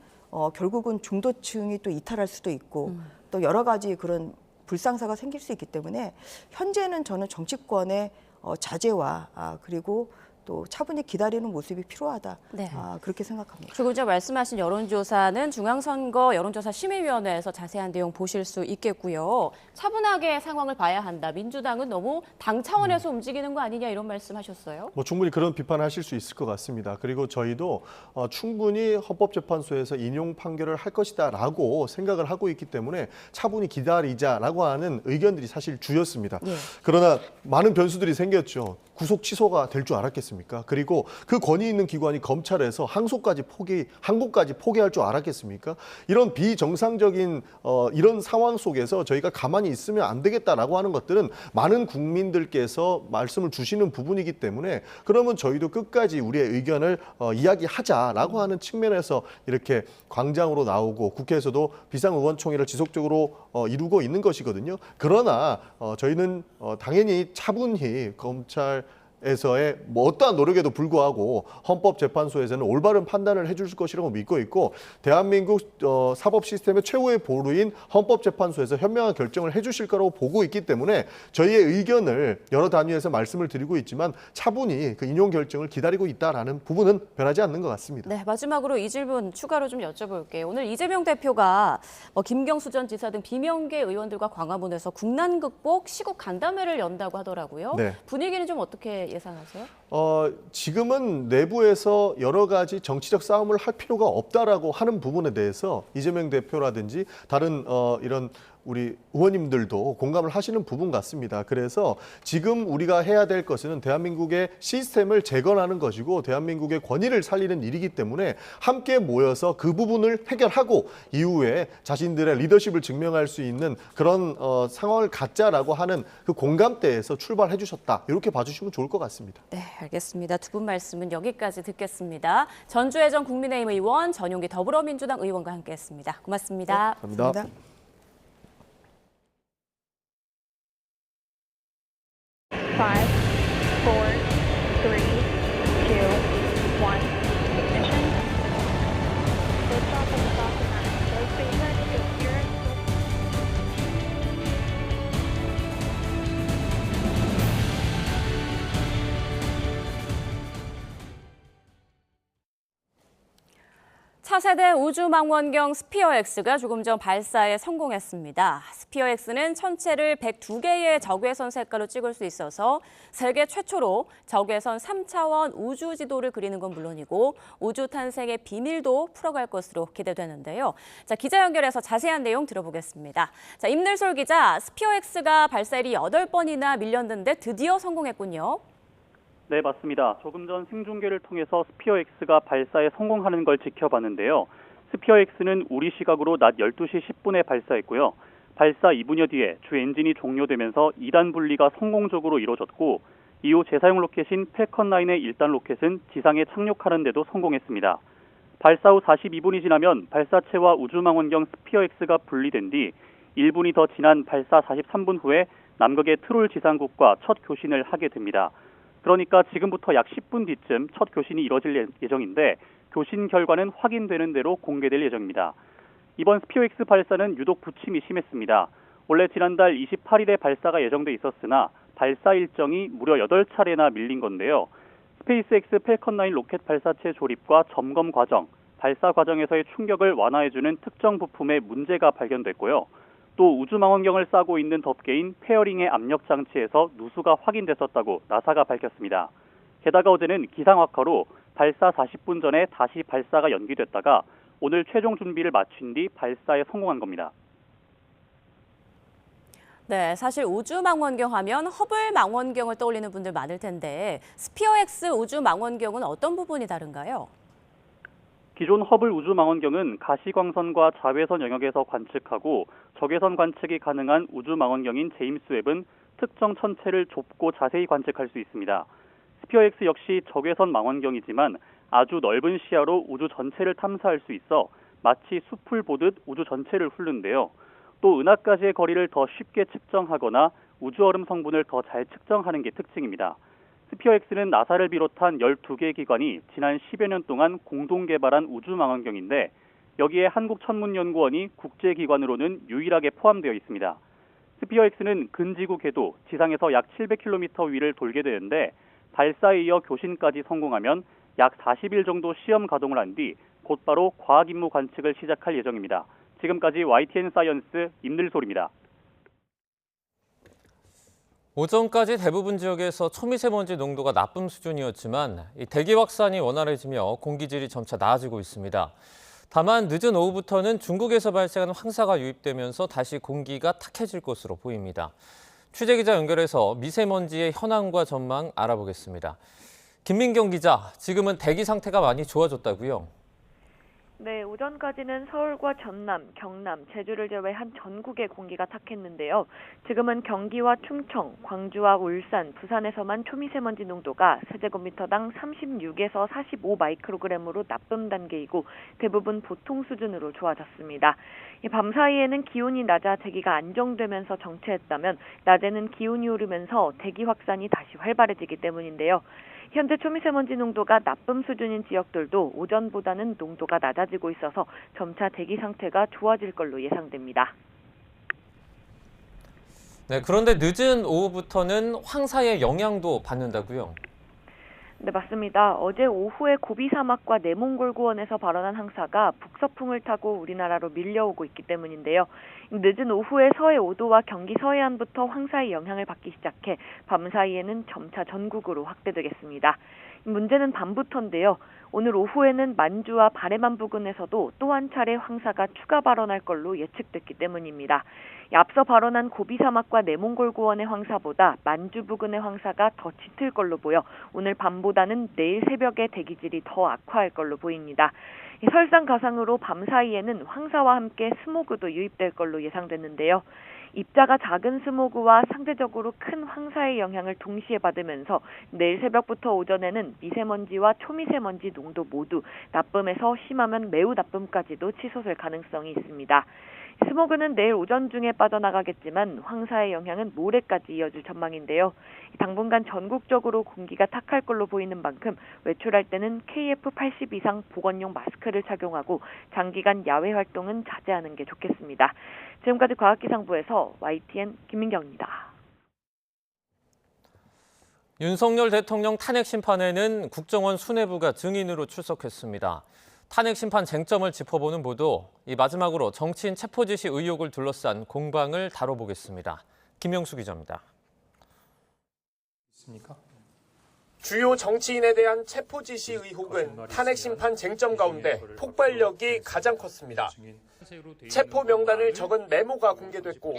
결국은 중도층이 또 이탈할 수도 있고 또 여러 가지 그런 불상사가 생길 수 있기 때문에 현재는 저는 정치권의 자제와 그리고 또 차분히 기다리는 모습이 필요하다. 네. 그렇게 생각합니다. 그리고 이제 말씀하신 여론조사는 중앙선거 여론조사 심의위원회에서 자세한 내용 보실 수 있겠고요. 차분하게 상황을 봐야 한다. 민주당은 너무 당 차원에서 움직이는 거 아니냐 이런 말씀하셨어요. 뭐 충분히 그런 비판하실 수 있을 것 같습니다. 그리고 저희도 충분히 헌법재판소에서 인용 판결을 할 것이다라고 생각을 하고 있기 때문에 차분히 기다리자라고 하는 의견들이 사실 주였습니다. 예. 그러나 많은 변수들이 생겼죠. 구속 취소가 될 줄 알았겠습니까? 그리고 그 권위 있는 기관이 검찰에서 항고까지 포기할 줄 알았겠습니까? 이런 비정상적인 이런 상황 속에서 저희가 가만히 있으면 안 되겠다라고 하는 것들은 많은 국민들께서 말씀을 주시는 부분이기 때문에 그러면 저희도 끝까지 우리의 의견을 이야기하자라고 하는 측면에서 이렇게 광장으로 나오고 국회에서도 비상의원총회를 지속적으로 이루고 있는 것이거든요. 그러나 저희는 당연히 차분히 검찰에서의 뭐 어떠한 노력에도 불구하고 헌법재판소에서는 올바른 판단을 해줄 것이라고 믿고 있고 대한민국 사법 시스템의 최후의 보루인 헌법재판소에서 현명한 결정을 해주실 거라고 보고 있기 때문에 저희의 의견을 여러 단위에서 말씀을 드리고 있지만 차분히 그 인용 결정을 기다리고 있다라는 부분은 변하지 않는 것 같습니다. 네, 마지막으로 이 질문 추가로 좀 여쭤볼게요. 오늘 이재명 대표가 김경수 전 지사 등 비명계 의원들과 광화문에서 국난 극복 시국 간담회를 연다고 하더라고요. 네. 분위기는 좀 어떻게 예상하세요? 지금은 내부에서 여러 가지 정치적 싸움을 할 필요가 없다라고 하는 부분에 대해서 이재명 대표라든지 다른 이런 우리 의원님들도 공감을 하시는 부분 같습니다. 그래서 지금 우리가 해야 될 것은 대한민국의 시스템을 재건하는 것이고 대한민국의 권위를 살리는 일이기 때문에 함께 모여서 그 부분을 해결하고 이후에 자신들의 리더십을 증명할 수 있는 그런 상황을 갖자라고 하는 그 공감대에서 출발해 주셨다. 이렇게 봐주시면 좋을 것 같습니다. 네, 알겠습니다. 두 분 말씀은 여기까지 듣겠습니다. 전주혜 전 국민의힘 의원, 전용기 더불어민주당 의원과 함께했습니다. 고맙습니다. 네, 감사합니다. 5, 4, 3, 2, 1. Ignition. Liftoff of the Falcon 9. Go SpaceX, go Spirit, go... 차세대 우주망원경 스피어X가 조금 전 발사에 성공했습니다. 스피어X는 천체를 102개의 적외선 색깔로 찍을 수 있어서 세계 최초로 적외선 3차원 우주 지도를 그리는 건 물론이고 우주 탄생의 비밀도 풀어갈 것으로 기대되는데요. 자, 기자 연결해서 자세한 내용 들어보겠습니다. 자, 임늘솔 기자, 스피어X가 발사일이 8번이나 밀렸는데 드디어 성공했군요. 네, 맞습니다. 조금 전 생중계를 통해서 스피어X가 발사에 성공하는 걸 지켜봤는데요. 스피어X는 우리 시각으로 낮 12시 10분에 발사했고요. 발사 2분여 뒤에 주 엔진이 종료되면서 2단 분리가 성공적으로 이루어졌고 이후 재사용 로켓인 펠컨9의 1단 로켓은 지상에 착륙하는 데도 성공했습니다. 발사 후 42분이 지나면 발사체와 우주망원경 스피어X가 분리된 뒤 1분이 더 지난 발사 43분 후에 남극의 트롤 지상국과 첫 교신을 하게 됩니다. 그러니까 지금부터 약 10분 뒤쯤 첫 교신이 이뤄질 예정인데 교신 결과는 확인되는 대로 공개될 예정입니다. 이번 스피어X 발사는 유독 부침이 심했습니다. 원래 지난달 28일에 발사가 예정돼 있었으나 발사 일정이 무려 8차례나 밀린 건데요. 스페이스X 펠컨9 로켓 발사체 조립과 점검 과정, 발사 과정에서의 충격을 완화해주는 특정 부품에 문제가 발견됐고요. 또 우주망원경을 싸고 있는 덮개인 페어링의 압력 장치에서 누수가 확인됐었다고 나사가 밝혔습니다. 게다가 어제는 기상 악화로 발사 40분 전에 다시 발사가 연기됐다가 오늘 최종 준비를 마친 뒤 발사에 성공한 겁니다. 네, 사실 우주망원경 하면 허블 망원경을 떠올리는 분들 많을 텐데 스피어X 우주망원경은 어떤 부분이 다른가요? 기존 허블 우주망원경은 가시광선과 자외선 영역에서 관측하고 적외선 관측이 가능한 우주망원경인 제임스 웹은 특정 천체를 좁고 자세히 관측할 수 있습니다. 스피어X 역시 적외선 망원경이지만 아주 넓은 시야로 우주 전체를 탐사할 수 있어 마치 숲을 보듯 우주 전체를 훑는데요. 또 은하까지의 거리를 더 쉽게 측정하거나 우주 얼음 성분을 더 잘 측정하는 게 특징입니다. 스피어X는 나사를 비롯한 12개 기관이 지난 10여 년 동안 공동 개발한 우주망원경인데 여기에 한국천문연구원이 국제기관으로는 유일하게 포함되어 있습니다. 스피어X는 근지구 궤도 지상에서 약 700km 위를 돌게 되는데 발사에 이어 교신까지 성공하면 약 40일 정도 시험 가동을 한 뒤 곧바로 과학 임무 관측을 시작할 예정입니다. 지금까지 YTN 사이언스 임늘솔입니다. 오전까지 대부분 지역에서 초미세먼지 농도가 나쁨 수준이었지만 이 대기 확산이 원활해지며 공기질이 점차 나아지고 있습니다. 다만 늦은 오후부터는 중국에서 발생한 황사가 유입되면서 다시 공기가 탁해질 것으로 보입니다. 취재기자 연결해서 미세먼지의 현황과 전망 알아보겠습니다. 김민경 기자, 지금은 대기 상태가 많이 좋아졌다고요? 네, 오전까지는 서울과 전남, 경남, 제주를 제외한 전국의 공기가 탁했는데요. 지금은 경기와 충청, 광주와 울산, 부산에서만 초미세먼지 농도가 세제곱미터당 36에서 45 마이크로그램으로 나쁨 단계이고 대부분 보통 수준으로 좋아졌습니다. 밤 사이에는 기온이 낮아 대기가 안정되면서 정체했다면 낮에는 기온이 오르면서 대기 확산이 다시 활발해지기 때문인데요. 현재 초미세먼지 농도가 나쁨 수준인 지역들도 오전보다는 농도가 낮아지고 있어서 점차 대기 상태가 좋아질 걸로 예상됩니다. 네, 그런데 늦은 오후부터는 황사의 영향도 받는다고요? 네, 맞습니다. 어제 오후에 고비 사막과 내몽골 구원에서 발원한 황사가 북서풍을 타고 우리나라로 밀려오고 있기 때문인데요. 늦은 오후에 서해 5도와 경기 서해안부터 황사의 영향을 받기 시작해 밤 사이에는 점차 전국으로 확대되겠습니다. 문제는 밤부터인데요. 오늘 오후에는 만주와 바레만 부근에서도 또 한 차례 황사가 추가 발원할 걸로 예측됐기 때문입니다. 앞서 발원한 고비 사막과 내몽골 구원의 황사보다 만주 부근의 황사가 더 짙을 걸로 보여 오늘 밤보다는 내일 새벽에 대기질이 더 악화할 걸로 보입니다. 설상가상으로 밤 사이에는 황사와 함께 스모그도 유입될 걸로 예상됐는데요. 입자가 작은 스모그와 상대적으로 큰 황사의 영향을 동시에 받으면서 내일 새벽부터 오전에는 미세먼지와 초미세먼지 농도 모두 나쁨에서 심하면 매우 나쁨까지도 치솟을 가능성이 있습니다. 스모그는 내일 오전 중에 빠져나가겠지만 황사의 영향은 모레까지 이어질 전망인데요. 당분간 전국적으로 공기가 탁할 걸로 보이는 만큼 외출할 때는 KF80 이상 보건용 마스크를 착용하고 장기간 야외 활동은 자제하는 게 좋겠습니다. 지금까지 과학기상부에서 YTN 김민경입니다. 윤석열 대통령 탄핵 심판에는 국정원 수뇌부가 증인으로 출석했습니다. 탄핵 심판 쟁점을 짚어보는 보도, 마지막으로 정치인 체포 지시 의혹을 둘러싼 공방을 다뤄보겠습니다. 김영수 기자입니다. 주요 정치인에 대한 체포 지시 의혹은 탄핵 심판 쟁점 가운데 폭발력이 가장 컸습니다. 체포 명단을 적은 메모가 공개됐고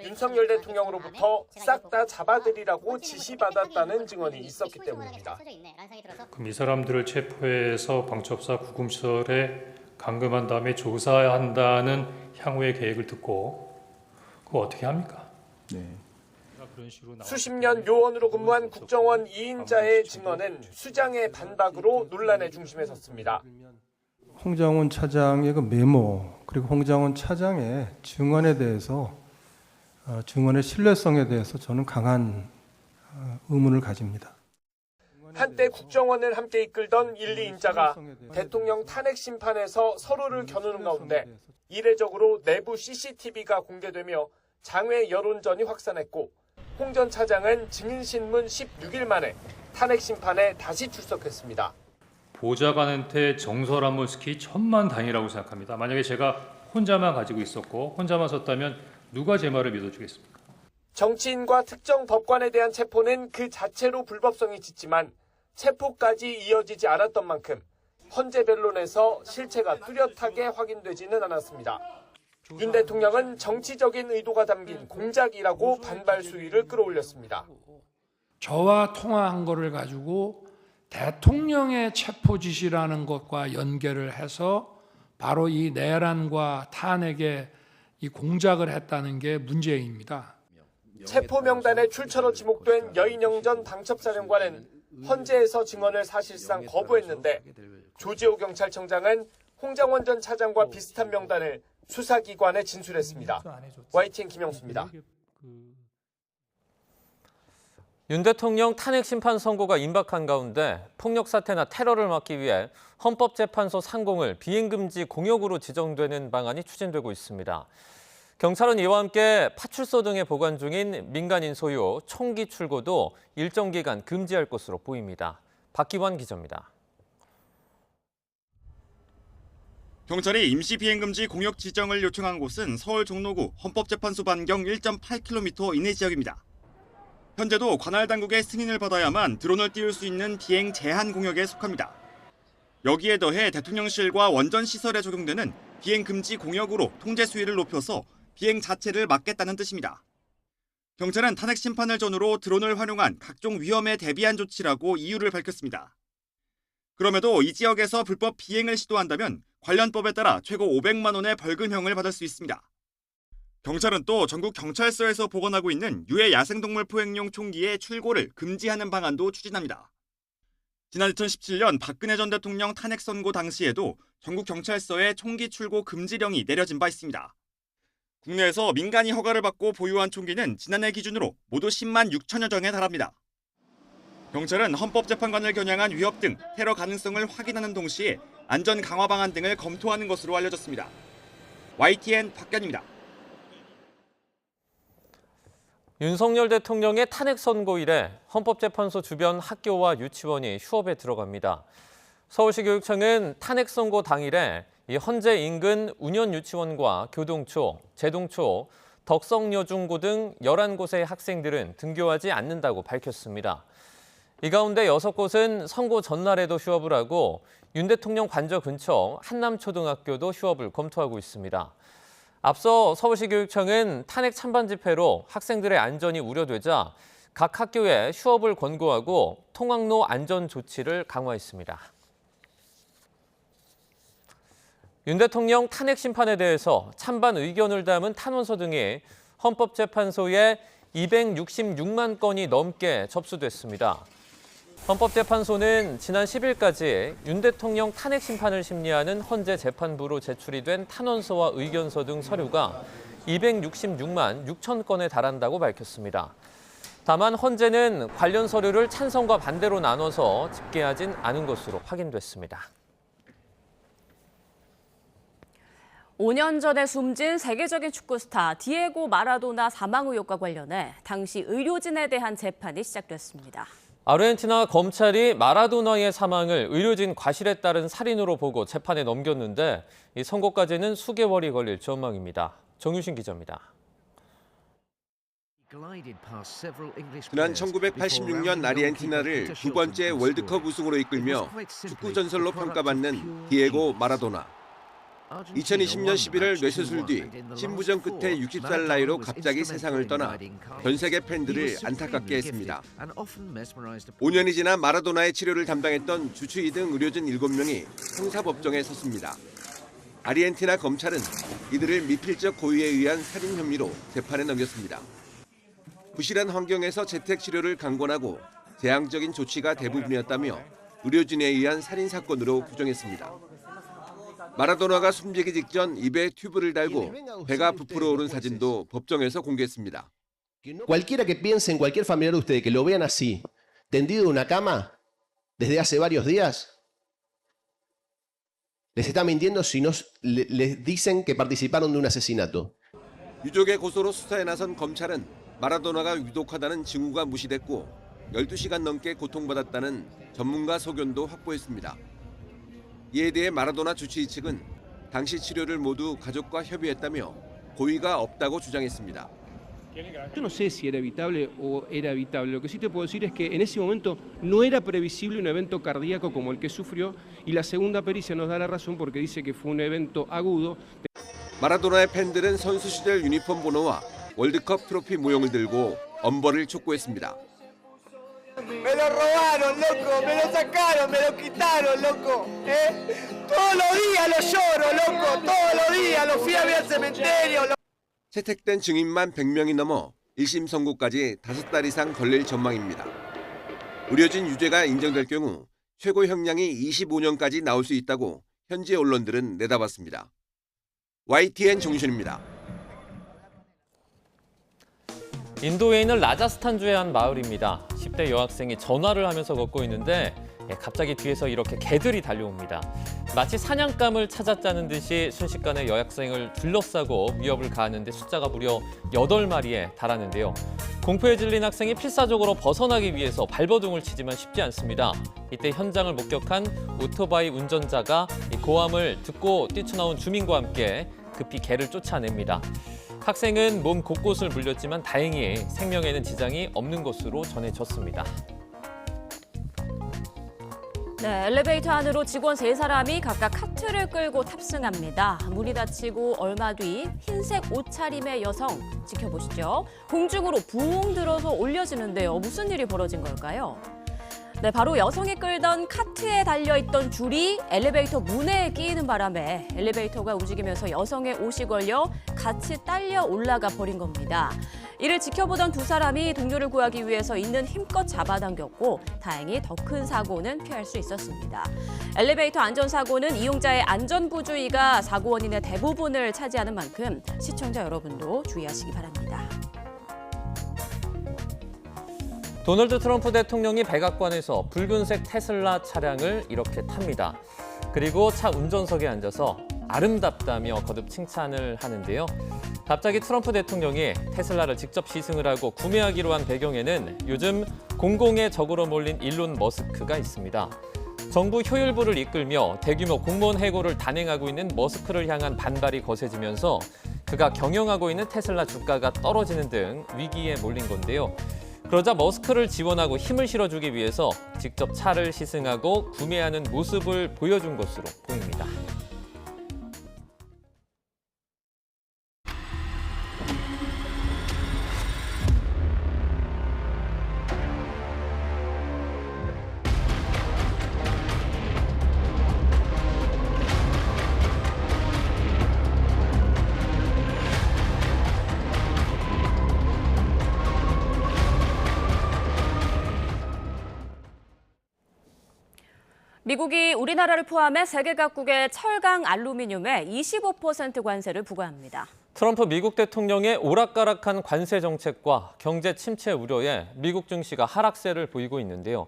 윤석열 대통령으로부터 싹 다 잡아들이라고 지시받았다는 증언이 있었기 때문입니다. 그럼 이 사람들을 체포해서 방첩사 구금시설에 감금한 다음에 조사한다는 향후의 계획을 듣고 그거 어떻게 합니까? 수십 년 요원으로 근무한 국정원 2인자의 증언은 수장의 반박으로 논란의 중심에 섰습니다. 홍장원 차장의 그 메모 그리고 홍장원 차장의 증언에 대해서 증언의 신뢰성에 대해서 저는 강한 의문을 가집니다. 한때 국정원을 함께 이끌던 1, 2인자가 대통령 탄핵 심판에서 서로를 겨누는 가운데 이례적으로 내부 CCTV가 공개되며 장외 여론전이 확산했고 홍 전 차장은 증인신문 16일 만에 탄핵 심판에 다시 출석했습니다. 보좌관한테 정설한물 스키 천만다행이라고 생각합니다. 만약에 제가 혼자만 가지고 있었고 혼자만 섰다면 누가 제 말을 믿어주겠습니까? 정치인과 특정 법관에 대한 체포는 그 자체로 불법성이 짙지만 체포까지 이어지지 않았던 만큼 헌재 변론에서 실체가 뚜렷하게 확인되지는 않았습니다. 윤 대통령은 정치적인 의도가 담긴 공작이라고 반발 수위를 끌어올렸습니다. 저와 통화한 거를 가지고 대통령의 체포 지시라는 것과 연결을 해서 바로 이 내란과 탄핵의 이 공작을 했다는 게 문제입니다. 체포 명단에 출처로 지목된 여인영 전 방첩사령관은 헌재에서 증언을 사실상 거부했는데 조지호 경찰청장은 홍장원 전 차장과 비슷한 명단을 수사기관에 진술했습니다. YTN 김영수입니다. 윤 대통령 탄핵 심판 선고가 임박한 가운데 폭력 사태나 테러를 막기 위해 헌법재판소 상공을 비행금지 공역으로 지정되는 방안이 추진되고 있습니다. 경찰은 이와 함께 파출소 등에 보관 중인 민간인 소유 총기 출고도 일정 기간 금지할 것으로 보입니다. 박기환 기자입니다. 경찰이 임시 비행금지 공역 지정을 요청한 곳은 서울 종로구 헌법재판소 반경 1.8km 이내 지역입니다. 현재도 관할 당국의 승인을 받아야만 드론을 띄울 수 있는 비행 제한 공역에 속합니다. 여기에 더해 대통령실과 원전 시설에 적용되는 비행 금지 공역으로 통제 수위를 높여서 비행 자체를 막겠다는 뜻입니다. 경찰은 탄핵 심판을 전후로 드론을 활용한 각종 위험에 대비한 조치라고 이유를 밝혔습니다. 그럼에도 이 지역에서 불법 비행을 시도한다면 관련법에 따라 최고 500만 원의 벌금형을 받을 수 있습니다. 경찰은 또 전국 경찰서에서 보관하고 있는 유해 야생동물 포획용 총기의 출고를 금지하는 방안도 추진합니다. 지난 2017년 박근혜 전 대통령 탄핵 선고 당시에도 전국 경찰서에 총기 출고 금지령이 내려진 바 있습니다. 국내에서 민간이 허가를 받고 보유한 총기는 지난해 기준으로 모두 10만 6천여 정에 달합니다. 경찰은 헌법재판관을 겨냥한 위협 등 테러 가능성을 확인하는 동시에 안전 강화 방안 등을 검토하는 것으로 알려졌습니다. YTN 박견입니다. 윤석열 대통령의 탄핵 선고 이래 헌법재판소 주변 학교와 유치원이 휴업에 들어갑니다. 서울시 교육청은 탄핵 선고 당일에 이 헌재 인근 운현유치원과 교동초, 제동초, 덕성여중고 등 11곳의 학생들은 등교하지 않는다고 밝혔습니다. 이 가운데 6곳은 선고 전날에도 휴업을 하고 윤 대통령 관저 근처 한남초등학교도 휴업을 검토하고 있습니다. 앞서 서울시 교육청은 탄핵 찬반 집회로 학생들의 안전이 우려되자 각 학교에 휴업을 권고하고 통학로 안전 조치를 강화했습니다. 윤 대통령 탄핵 심판에 대해서 찬반 의견을 담은 탄원서 등이 헌법재판소에 266만 건이 넘게 접수됐습니다. 헌법재판소는 지난 10일까지 윤 대통령 탄핵 심판을 심리하는 헌재 재판부로 제출이 된 탄원서와 의견서 등 서류가 266만 6천 건에 달한다고 밝혔습니다. 다만 헌재는 관련 서류를 찬성과 반대로 나눠서 집계하진 않은 것으로 확인됐습니다. 5년 전에 숨진 세계적인 축구 스타 디에고 마라도나 사망 의혹과 관련해 당시 의료진에 대한 재판이 시작됐습니다. 아르헨티나 검찰이 마라도나의 사망을 의료진 과실에 따른 살인으로 보고 재판에 넘겼는데 이 선고까지는 수개월이 걸릴 전망입니다. 정유신 기자입니다. 지난 1986년 아르헨티나를 두 번째 월드컵 우승으로 이끌며 축구 전설로 평가받는 디에고 마라도나. 2020년 11월 뇌수술 뒤 심부전 끝에 60살 나이로 갑자기 세상을 떠나 전 세계 팬들을 안타깝게 했습니다. 5년이 지나 마라도나의 치료를 담당했던 주치의 등 의료진 7명이 형사법정에 섰습니다. 아르헨티나 검찰은 이들을 미필적 고의에 의한 살인 혐의로 재판에 넘겼습니다. 부실한 환경에서 재택 치료를 강권하고 제한적인 조치가 대부분이었다며 의료진에 의한 살인 사건으로 규정했습니다. 마라도나가 숨지기 직전 입에 튜브를 달고 배가 부풀어 오른 사진도 법정에서 공개했습니다. Cualquiera que piense en cualquier familiar de ustedes que lo vean así, tendido en una cama desde hace varios días, les está mintiendo si no les dicen que participaron de un asesinato. 유족의 고소로 수사에 나선 검찰은 마라도나가 위독하다는 징후가 무시됐고 12시간 넘게 고통받았다는 전문가 소견도 확보했습니다. 이에 대해 마라도나 주치의 측은 당시 치료를 모두 가족과 협의했다며 고의가 없다고 주장했습니다. Yo no sé si era evitable o era evitable. Lo que sí te puedo decir es que en ese momento no era previsible un evento cardíaco como el que sufrió y la segunda pericia nos da la razón porque dice que fue un evento agudo. 마라도나의 팬들은 선수 시절 유니폼 번호와 월드컵 트로피 모형을 들고 엄벌을 촉구했습니다. Me lo robaron, loco, me lo sacaron, me lo quitaron, loco. Todos los días lo lloro, loco, todos los días lo fui a ver al cementerio. 채택된 증인만 100명이 넘어 1심 선고까지 5달 이상 걸릴 전망입니다. 의료진 유죄가 인정될 경우 최고 형량이 25년까지 나올 수 있다고 현지 언론들은 내다봤습니다. YTN 정유신입니다. 인도에 있는 라자스탄주의 한 마을입니다. 10대 여학생이 전화를 하면서 걷고 있는데 갑자기 뒤에서 이렇게 개들이 달려옵니다. 마치 사냥감을 찾았다는 듯이 순식간에 여학생을 둘러싸고 위협을 가하는데 숫자가 무려 8마리에 달하는데요. 공포에 질린 학생이 필사적으로 벗어나기 위해서 발버둥을 치지만 쉽지 않습니다. 이때 현장을 목격한 오토바이 운전자가 고함을 듣고 뛰쳐나온 주민과 함께 급히 개를 쫓아냅니다. 학생은 몸 곳곳을 물렸지만 다행히 생명에는 지장이 없는 것으로 전해졌습니다. 네, 엘리베이터 안으로 직원 3사람이 각각 카트를 끌고 탑승합니다. 문이 닫히고 얼마 뒤 흰색 옷차림의 여성 지켜보시죠. 공중으로 붕 들어서 올려지는데요. 무슨 일이 벌어진 걸까요? 네, 바로 여성이 끌던 카트에 달려있던 줄이 엘리베이터 문에 끼이는 바람에 엘리베이터가 움직이면서 여성의 옷이 걸려 같이 딸려 올라가 버린 겁니다. 이를 지켜보던 2사람이 동료를 구하기 위해서 있는 힘껏 잡아당겼고 다행히 더 큰 사고는 피할 수 있었습니다. 엘리베이터 안전사고는 이용자의 안전부주의가 사고 원인의 대부분을 차지하는 만큼 시청자 여러분도 주의하시기 바랍니다. 도널드 트럼프 대통령이 백악관에서 붉은색 테슬라 차량을 이렇게 탑니다. 그리고 차 운전석에 앉아서 아름답다며 거듭 칭찬을 하는데요. 갑자기 트럼프 대통령이 테슬라를 직접 시승을 하고 구매하기로 한 배경에는 요즘 공공의 적으로 몰린 일론 머스크가 있습니다. 정부 효율부를 이끌며 대규모 공무원 해고를 단행하고 있는 머스크를 향한 반발이 거세지면서 그가 경영하고 있는 테슬라 주가가 떨어지는 등 위기에 몰린 건데요. 그러자 머스크를 지원하고 힘을 실어주기 위해서 직접 차를 시승하고 구매하는 모습을 보여준 것으로 보입니다. 미국이 우리나라를 포함해 세계 각국의 철강 알루미늄에 25% 관세를 부과합니다. 트럼프 미국 대통령의 오락가락한 관세 정책과 경제 침체 우려에 미국 증시가 하락세를 보이고 있는데요.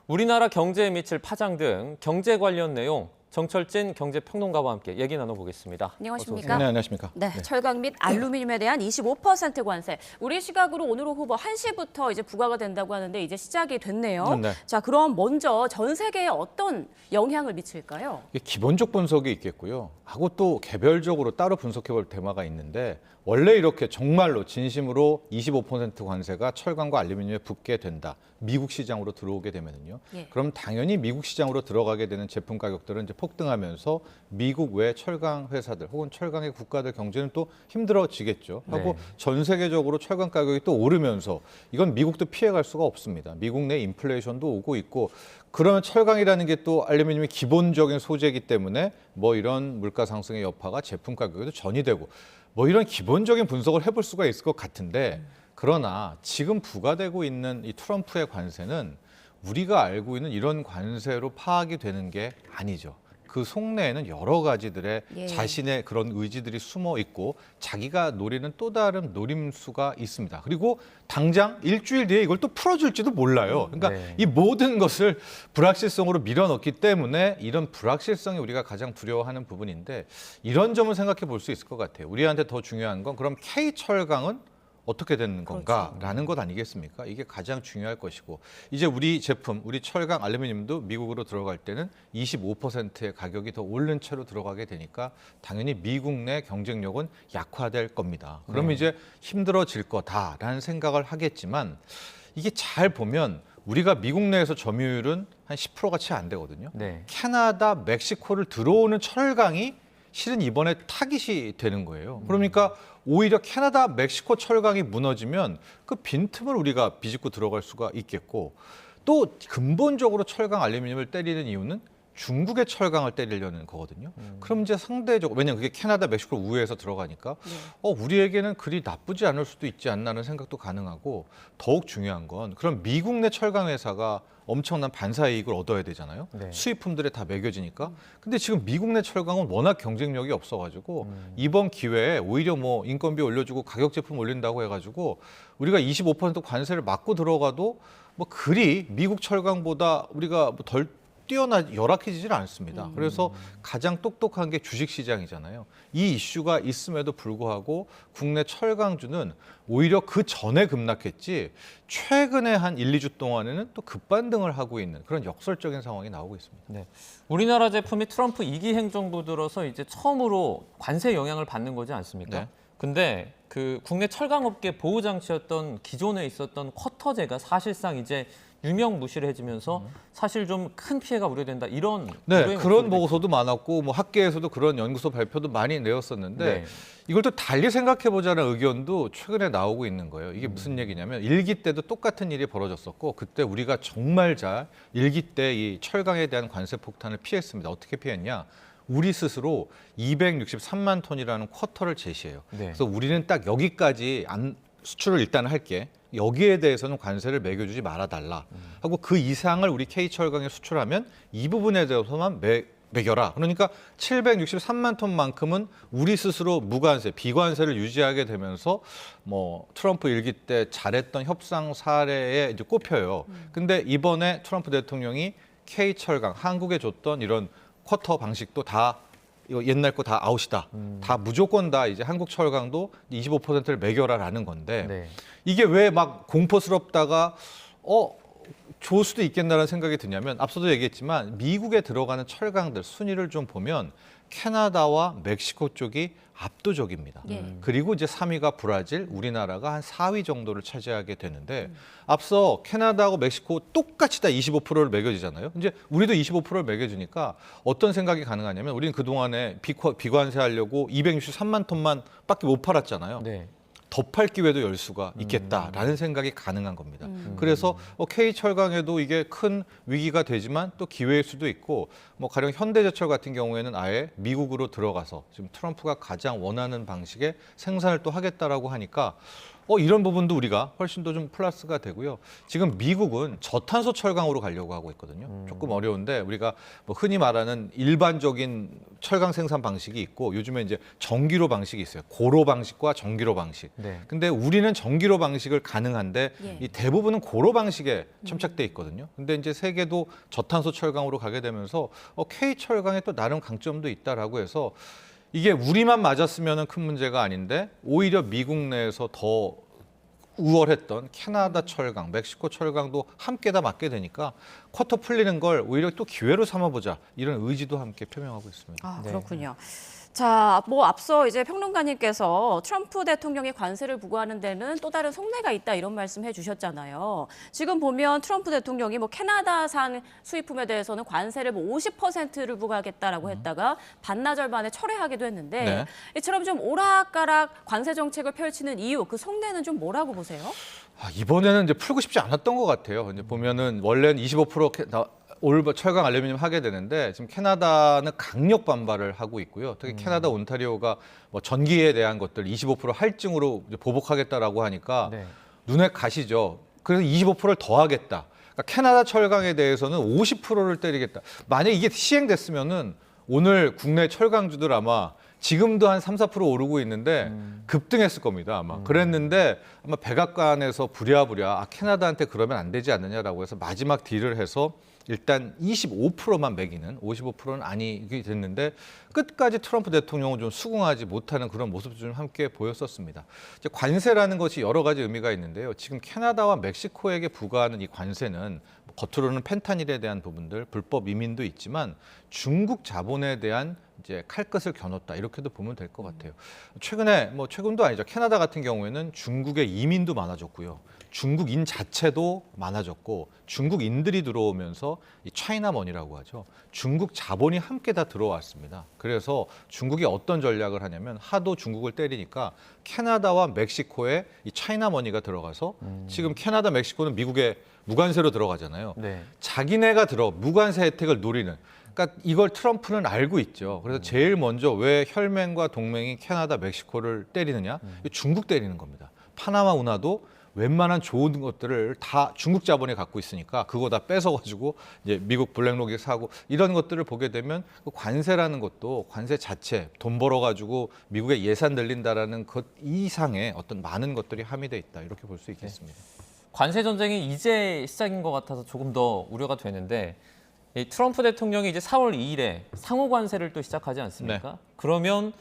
우리나라 경제에 미칠 파장 등 경제 관련 내용 정철진 경제평론가와 함께 얘기 나눠보겠습니다. 안녕하십니까? 네, 안녕하십니까? 네, 철강 및 알루미늄에 대한 25% 관세. 우리 시각으로 오늘 오후 1시부터 이제 부과가 된다고 하는데 이제 시작이 됐네요. 네. 자, 그럼 먼저 전 세계에 어떤 영향을 미칠까요? 기본적 분석이 있겠고요. 하고 또 개별적으로 따로 분석해볼 테마가 있는데 원래 이렇게 정말로 진심으로 25% 관세가 철강과 알루미늄에 붙게 된다. 미국 시장으로 들어오게 되면은요. 예. 그럼 당연히 미국 시장으로 들어가게 되는 제품 가격들은 이제 폭등하면서 미국 외 철강 회사들 혹은 철강의 국가들 경제는 또 힘들어지겠죠. 하고 전 세계적으로 철강 가격이 또 오르면서 이건 미국도 피해갈 수가 없습니다. 미국 내 인플레이션도 오고 있고 그러면 철강이라는 게 또 알루미늄이 기본적인 소재이기 때문에 뭐 이런 물가 상승의 여파가 제품 가격에도 전이되고 뭐 이런 기본적인 분석을 해볼 수가 있을 것 같은데 그러나 지금 부과되고 있는 이 트럼프의 관세는 우리가 알고 있는 이런 관세로 파악이 되는 게 아니죠. 그 속내에는 여러 가지들의 자신의 그런 의지들이 숨어 있고 자기가 노리는 또 다른 노림수가 있습니다. 그리고 당장 일주일 뒤에 이걸 또 풀어줄지도 몰라요. 그러니까 이 모든 것을 불확실성으로 밀어넣기 때문에 이런 불확실성이 우리가 가장 두려워하는 부분인데 이런 점을 생각해 볼 수 있을 것 같아요. 우리한테 더 중요한 건 그럼 K철강은 어떻게 되는 건가라는 것 아니겠습니까? 이게 가장 중요할 것이고 이제 우리 제품, 우리 철강, 알루미늄도 미국으로 들어갈 때는 25%의 가격이 더 오른 채로 들어가게 되니까 당연히 미국 내 경쟁력은 약화될 겁니다. 그러면 이제 힘들어질 거다라는 생각을 하겠지만 이게 잘 보면 우리가 미국 내에서 점유율은 한 10%가 채 안 되거든요. 캐나다, 멕시코를 들어오는 철강이 실은 이번에 타깃이 되는 거예요. 그러니까 오히려 캐나다, 멕시코 철강이 무너지면 그 빈틈을 우리가 비집고 들어갈 수가 있겠고 또 근본적으로 철강, 알루미늄을 때리는 이유는 중국의 철강을 때리려는 거거든요. 그럼 이제 상대적으로 왜냐하면 그게 캐나다, 멕시코 우회해서 들어가니까 우리에게는 그리 나쁘지 않을 수도 있지 않나는 생각도 가능하고 더욱 중요한 건 그럼 미국 내 철강 회사가 엄청난 반사 이익을 얻어야 되잖아요. 수입품들에 다 매겨지니까. 근데 지금 미국 내 철강은 워낙 경쟁력이 없어가지고 이번 기회에 오히려 뭐 인건비 올려주고 가격 제품 올린다고 해가지고 우리가 25% 관세를 맞고 들어가도 뭐 그리 미국 철강보다 우리가 뭐 덜 열악해지질 않습니다. 그래서 가장 똑똑한 게 주식시장이잖아요. 이 이슈가 있음에도 불구하고 국내 철강주는 오히려 그 전에 급락했지 최근에 한 1, 2주 동안에는 또 급반등을 하고 있는 그런 역설적인 상황이 나오고 있습니다. 네. 우리나라 제품이 트럼프 2기 행정부 들어서 이제 처음으로 관세 영향을 받는 거지 않습니까? 근데 그 국내 철강업계 보호 장치였던 기존에 있었던 쿼터제가 사실상 이제 유명무실해지면서 사실 좀 큰 피해가 우려된다 이런 그런 보고서도 많았고 뭐 학계에서도 그런 연구소 발표도 많이 내었었는데 이걸 또 달리 생각해 보자는 의견도 최근에 나오고 있는 거예요. 이게 무슨 얘기냐면 1기 때도 똑같은 일이 벌어졌었고 그때 우리가 정말 잘 1기 때 이 철강에 대한 관세 폭탄을 피했습니다. 어떻게 피했냐? 우리 스스로 263만 톤이라는 쿼터를 제시해요. 그래서 우리는 딱 여기까지 수출을 일단 할게. 여기에 대해서는 관세를 매겨주지 말아달라 하고 그 이상을 우리 K철강에 수출하면 이 부분에 대해서만 매겨라. 그러니까 763만 톤만큼은 우리 스스로 무관세, 비관세를 유지하게 되면서 뭐 트럼프 1기 때 잘했던 협상 사례에 이제 꼽혀요. 근데 이번에 트럼프 대통령이 K철강, 한국에 줬던 이런 쿼터 방식도 다 이거 옛날 거 다 아웃이다. 다 무조건 다 이제 한국 철강도 25%를 매겨라라는 건데 네. 이게 왜 막 공포스럽다가 좋을 수도 있겠다라는 생각이 드냐면 앞서도 얘기했지만 미국에 들어가는 철강들 순위를 좀 보면 캐나다와 멕시코 쪽이 압도적입니다. 그리고 이제 3위가 브라질, 우리나라가 한 4위 정도를 차지하게 되는데 앞서 캐나다하고 멕시코 똑같이 다 25%를 매겨주잖아요. 이제 우리도 25%를 매겨주니까 어떤 생각이 가능하냐면 우리는 그동안에 비관세하려고 263만 톤만 밖에 못 팔았잖아요. 네. 더 팔 기회도 열 수가 있겠다라는 생각이 가능한 겁니다. 그래서 K철강에도 이게 큰 위기가 되지만 또 기회일 수도 있고 뭐 가령 현대제철 같은 경우에는 아예 미국으로 들어가서 지금 트럼프가 가장 원하는 방식의 생산을 또 하겠다라고 하니까 이런 부분도 우리가 훨씬 더 좀 플러스가 되고요. 지금 미국은 저탄소 철강으로 가려고 하고 있거든요. 조금 어려운데 우리가 뭐 흔히 말하는 일반적인 철강 생산 방식이 있고 요즘에 이제 전기로 방식이 있어요. 고로 방식과 전기로 방식. 네. 근데 우리는 전기로 방식을 가능한데 이 대부분은 고로 방식에 첨착돼 있거든요. 근데 이제 세계도 저탄소 철강으로 가게 되면서 K 철강에 또 나름 강점도 있다라고 해서 이게 우리만 맞았으면 큰 문제가 아닌데 오히려 미국 내에서 더 우월했던 캐나다 철강, 멕시코 철강도 함께 다 맞게 되니까 쿼터 풀리는 걸 오히려 또 기회로 삼아보자 이런 의지도 함께 표명하고 있습니다. 아, 그렇군요. 자, 뭐 앞서 이제 평론가님께서 트럼프 대통령이 관세를 부과하는 데는 또 다른 속내가 있다 이런 말씀해 주셨잖아요. 지금 보면 트럼프 대통령이 뭐 캐나다산 수입품에 대해서는 관세를 뭐 50%를 부과하겠다라고 했다가 반나절 만에 철회하기도 했는데 네. 이처럼 좀 오락가락 관세 정책을 펼치는 이유, 그 속내는 좀 뭐라고 보세요? 이번에는 이제 풀고 싶지 않았던 것 같아요. 이제 보면은 원래는 25% 올 철강 알루미늄 하게 되는데 지금 캐나다는 강력 반발을 하고 있고요. 특히 캐나다 온타리오가 뭐 전기에 대한 것들 25% 할증으로 이제 보복하겠다라고 하니까 눈에 가시죠. 그래서 25%를 더 하겠다. 그러니까 캐나다 철강에 대해서는 50%를 때리겠다. 만약 이게 시행됐으면은 오늘 국내 철강주들 아마 지금도 한 3, 4% 오르고 있는데 급등했을 겁니다, 아마. 그랬는데 아마 백악관에서 부랴부랴 캐나다한테 그러면 안 되지 않느냐라고 해서 마지막 딜을 해서 일단 25%만 매기는 55%는 아니게 됐는데 끝까지 트럼프 대통령은 좀 수긍하지 못하는 그런 모습도 좀 함께 보였었습니다. 이제 관세라는 것이 여러 가지 의미가 있는데요. 지금 캐나다와 멕시코에게 부과하는 이 관세는 겉으로는 펜타닐에 대한 부분들, 불법 이민도 있지만 중국 자본에 대한 이제 칼끝을 겨눴다 이렇게도 보면 될 것 같아요. 최근에 뭐 최근도 아니죠. 캐나다 같은 경우에는 중국의 이민도 많아졌고요. 중국인 자체도 많아졌고 중국인들이 들어오면서 이 차이나머니라고 하죠. 중국 자본이 함께 다 들어왔습니다. 그래서 중국이 어떤 전략을 하냐면 하도 중국을 때리니까 캐나다와 멕시코에 이 차이나머니가 들어가서 지금 캐나다, 멕시코는 미국에 무관세로 들어가잖아요. 네. 자기네가 무관세 혜택을 노리는. 그러니까 이걸 트럼프는 알고 있죠. 그래서 제일 먼저 왜 혈맹과 동맹이 캐나다, 멕시코를 때리느냐? 중국 때리는 겁니다. 파나마 운하도 웬만한 좋은 것들을 다 중국 자본이 갖고 있으니까 그거 다 뺏어가지고 이제 미국 블랙록이 사고 이런 것들을 보게 되면 그 관세라는 것도 관세 자체 돈 벌어가지고 미국에 예산 늘린다라는 것 이상의 어떤 많은 것들이 함유돼 있다 이렇게 볼 수 있겠습니다. 관세 전쟁이 이제 시작인 것 같아서 조금 더 우려가 되는데 이 트럼프 대통령이 이제 4월 2일에 상호 관세를 또 시작하지 않습니까? 네. 그러면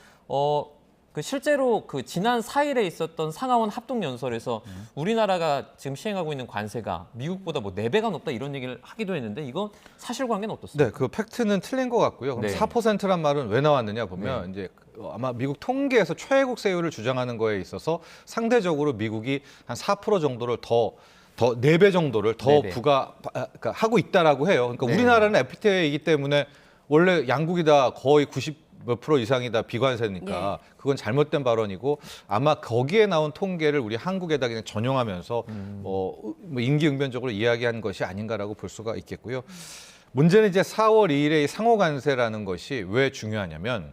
그 실제로 그 지난 4일에 있었던 상하원 합동 연설에서 우리나라가 지금 시행하고 있는 관세가 미국보다 뭐 4배가 높다 이런 얘기를 하기도 했는데 이건 사실관계는 어떻습니까? 네, 그 팩트는 틀린 것 같고요. 그럼 네. 4%란 말은 왜 나왔느냐 보면 이제 아마 미국 통계에서 최애국 세율을 주장하는 거에 있어서 상대적으로 미국이 한 4% 정도를 더 4배 정도를 더 그러니까 하고 있다라고 해요. 그러니까 우리나라는 FTA이기 때문에 원래 양국이 다 거의 90 몇 프로 이상이 다 비관세니까 그건 잘못된 발언이고 아마 거기에 나온 통계를 우리 한국에다 그냥 전용하면서 뭐 임기응변적으로 이야기한 것이 아닌가라고 볼 수가 있겠고요. 문제는 이제 4월 2일에 이 상호 관세라는 것이 왜 중요하냐면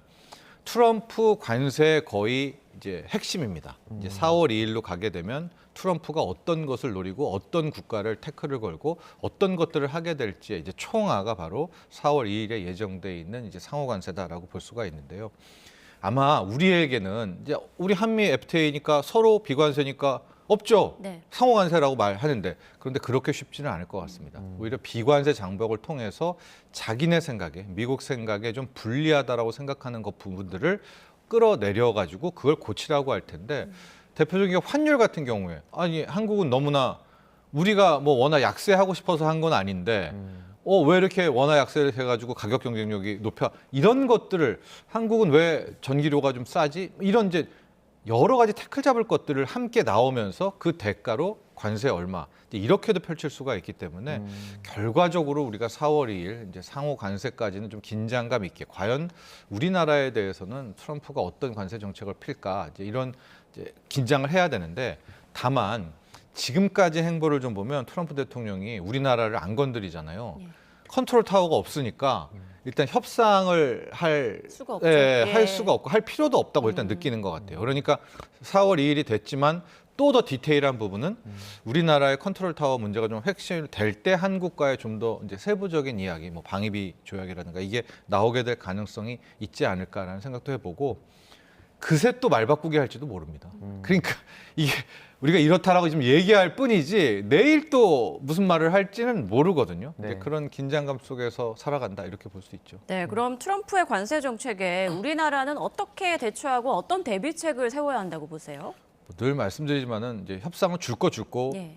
트럼프 관세의 거의 이제 핵심입니다. 이제 4월 2일로 가게 되면 트럼프가 어떤 것을 노리고 어떤 국가를 태클을 걸고 어떤 것들을 하게 될지의 이제 총화가 바로 4월 2일에 예정돼 있는 이제 상호 관세다라고 볼 수가 있는데요. 아마 우리에게는 이제 우리 한미 FTA니까 서로 비관세니까 없죠. 네. 상호 관세라고 말하는데 그런데 그렇게 쉽지는 않을 것 같습니다. 오히려 비관세 장벽을 통해서 자기네 생각에 미국 생각에 좀 불리하다라고 생각하는 것 부분들을 끌어내려 가지고 그걸 고치라고 할 텐데 대표적인 게 환율 같은 경우에 아니 한국은 너무나 우리가 뭐 워낙 약세하고 싶어서 한 건 아닌데 왜 이렇게 원화 약세를 해가지고 가격 경쟁력이 높여 이런 것들을 한국은 왜 전기료가 좀 싸지 이런 이제 여러 가지 태클 잡을 것들을 함께 나오면서 그 대가로 관세 얼마 이렇게도 펼칠 수가 있기 때문에 결과적으로 우리가 4월 2일 이제 상호 관세까지는 좀 긴장감 있게 과연 우리나라에 대해서는 트럼프가 어떤 관세 정책을 필까 이제 이런 이제 긴장을 해야 되는데 다만 지금까지 행보를 좀 보면 트럼프 대통령이 우리나라를 안 건드리잖아요. 컨트롤 타워가 없으니까 일단 협상을 할 수가 없죠. 할 수가 없고 할 필요도 없다고 일단 느끼는 것 같아요. 그러니까 4월 2일이 됐지만 또 더 디테일한 부분은 우리나라의 컨트롤 타워 문제가 좀 핵심될 때 한국과의 좀 더 이제 세부적인 이야기, 뭐 방위비 조약이라든가 이게 나오게 될 가능성이 있지 않을까라는 생각도 해보고 그새 또 말 바꾸게 할지도 모릅니다. 그러니까 이게 우리가 이렇다라고 지금 얘기할 뿐이지 내일 또 무슨 말을 할지는 모르거든요. 네. 이제 그런 긴장감 속에서 살아간다 이렇게 볼 수 있죠. 네, 그럼 트럼프의 관세 정책에 우리나라는 어떻게 대처하고 어떤 대비책을 세워야 한다고 보세요? 늘 말씀드리지만은 이제 협상은 줄 거 주고 예.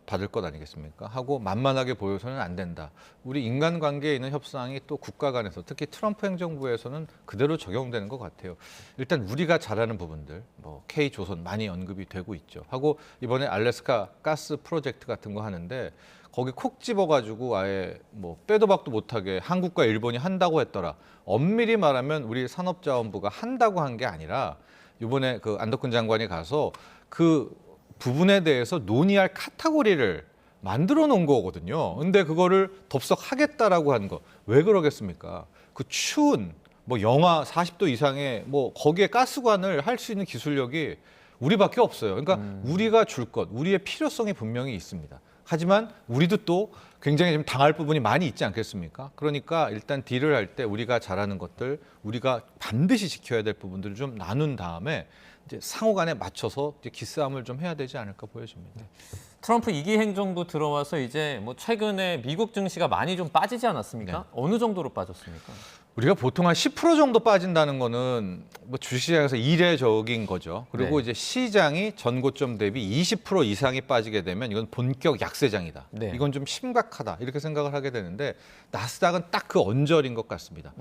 받을 것 아니겠습니까? 하고 만만하게 보여서는 안 된다. 우리 인간관계에 있는 협상이 또 국가 간에서 특히 트럼프 행정부에서는 그대로 적용되는 것 같아요. 일단 우리가 잘하는 부분들, 뭐 K조선 많이 언급이 되고 있죠. 하고 이번에 알래스카 가스 프로젝트 같은 거 하는데 거기 콕 집어가지고 아예 뭐 빼도 박도 못하게 한국과 일본이 한다고 했더라. 엄밀히 말하면 우리 산업자원부가 한다고 한 게 아니라 이번에 그 안덕근 장관이 가서 그 부분에 대해서 논의할 카테고리를 만들어 놓은 거거든요. 근데 그거를 덥석 하겠다라고 한 거. 왜 그러겠습니까? 그 추운 뭐 영하 40도 이상의 뭐 거기에 가스관을 할 수 있는 기술력이 우리밖에 없어요. 그러니까 우리가 줄 것, 우리의 필요성이 분명히 있습니다. 하지만 우리도 또 굉장히 좀 당할 부분이 많이 있지 않겠습니까? 그러니까 일단 딜을 할 때 우리가 잘하는 것들, 우리가 반드시 지켜야 될 부분들을 좀 나눈 다음에 이제 상호간에 맞춰서 이제 기싸움을 좀 해야 되지 않을까 보여집니다. 트럼프 2기 행정부 들어와서 이제 뭐 최근에 미국 증시가 많이 좀 빠지지 않았습니까? 네. 어느 정도로 빠졌습니까? 우리가 보통 한 10% 정도 빠진다는 거는 뭐 주시장에서 이례적인 거죠. 그리고 네. 이제 시장이 전고점 대비 20% 이상이 빠지게 되면 이건 본격 약세장이다. 네. 이건 좀 심각하다. 이렇게 생각을 하게 되는데 나스닥은 딱 그 언저리인 것 같습니다.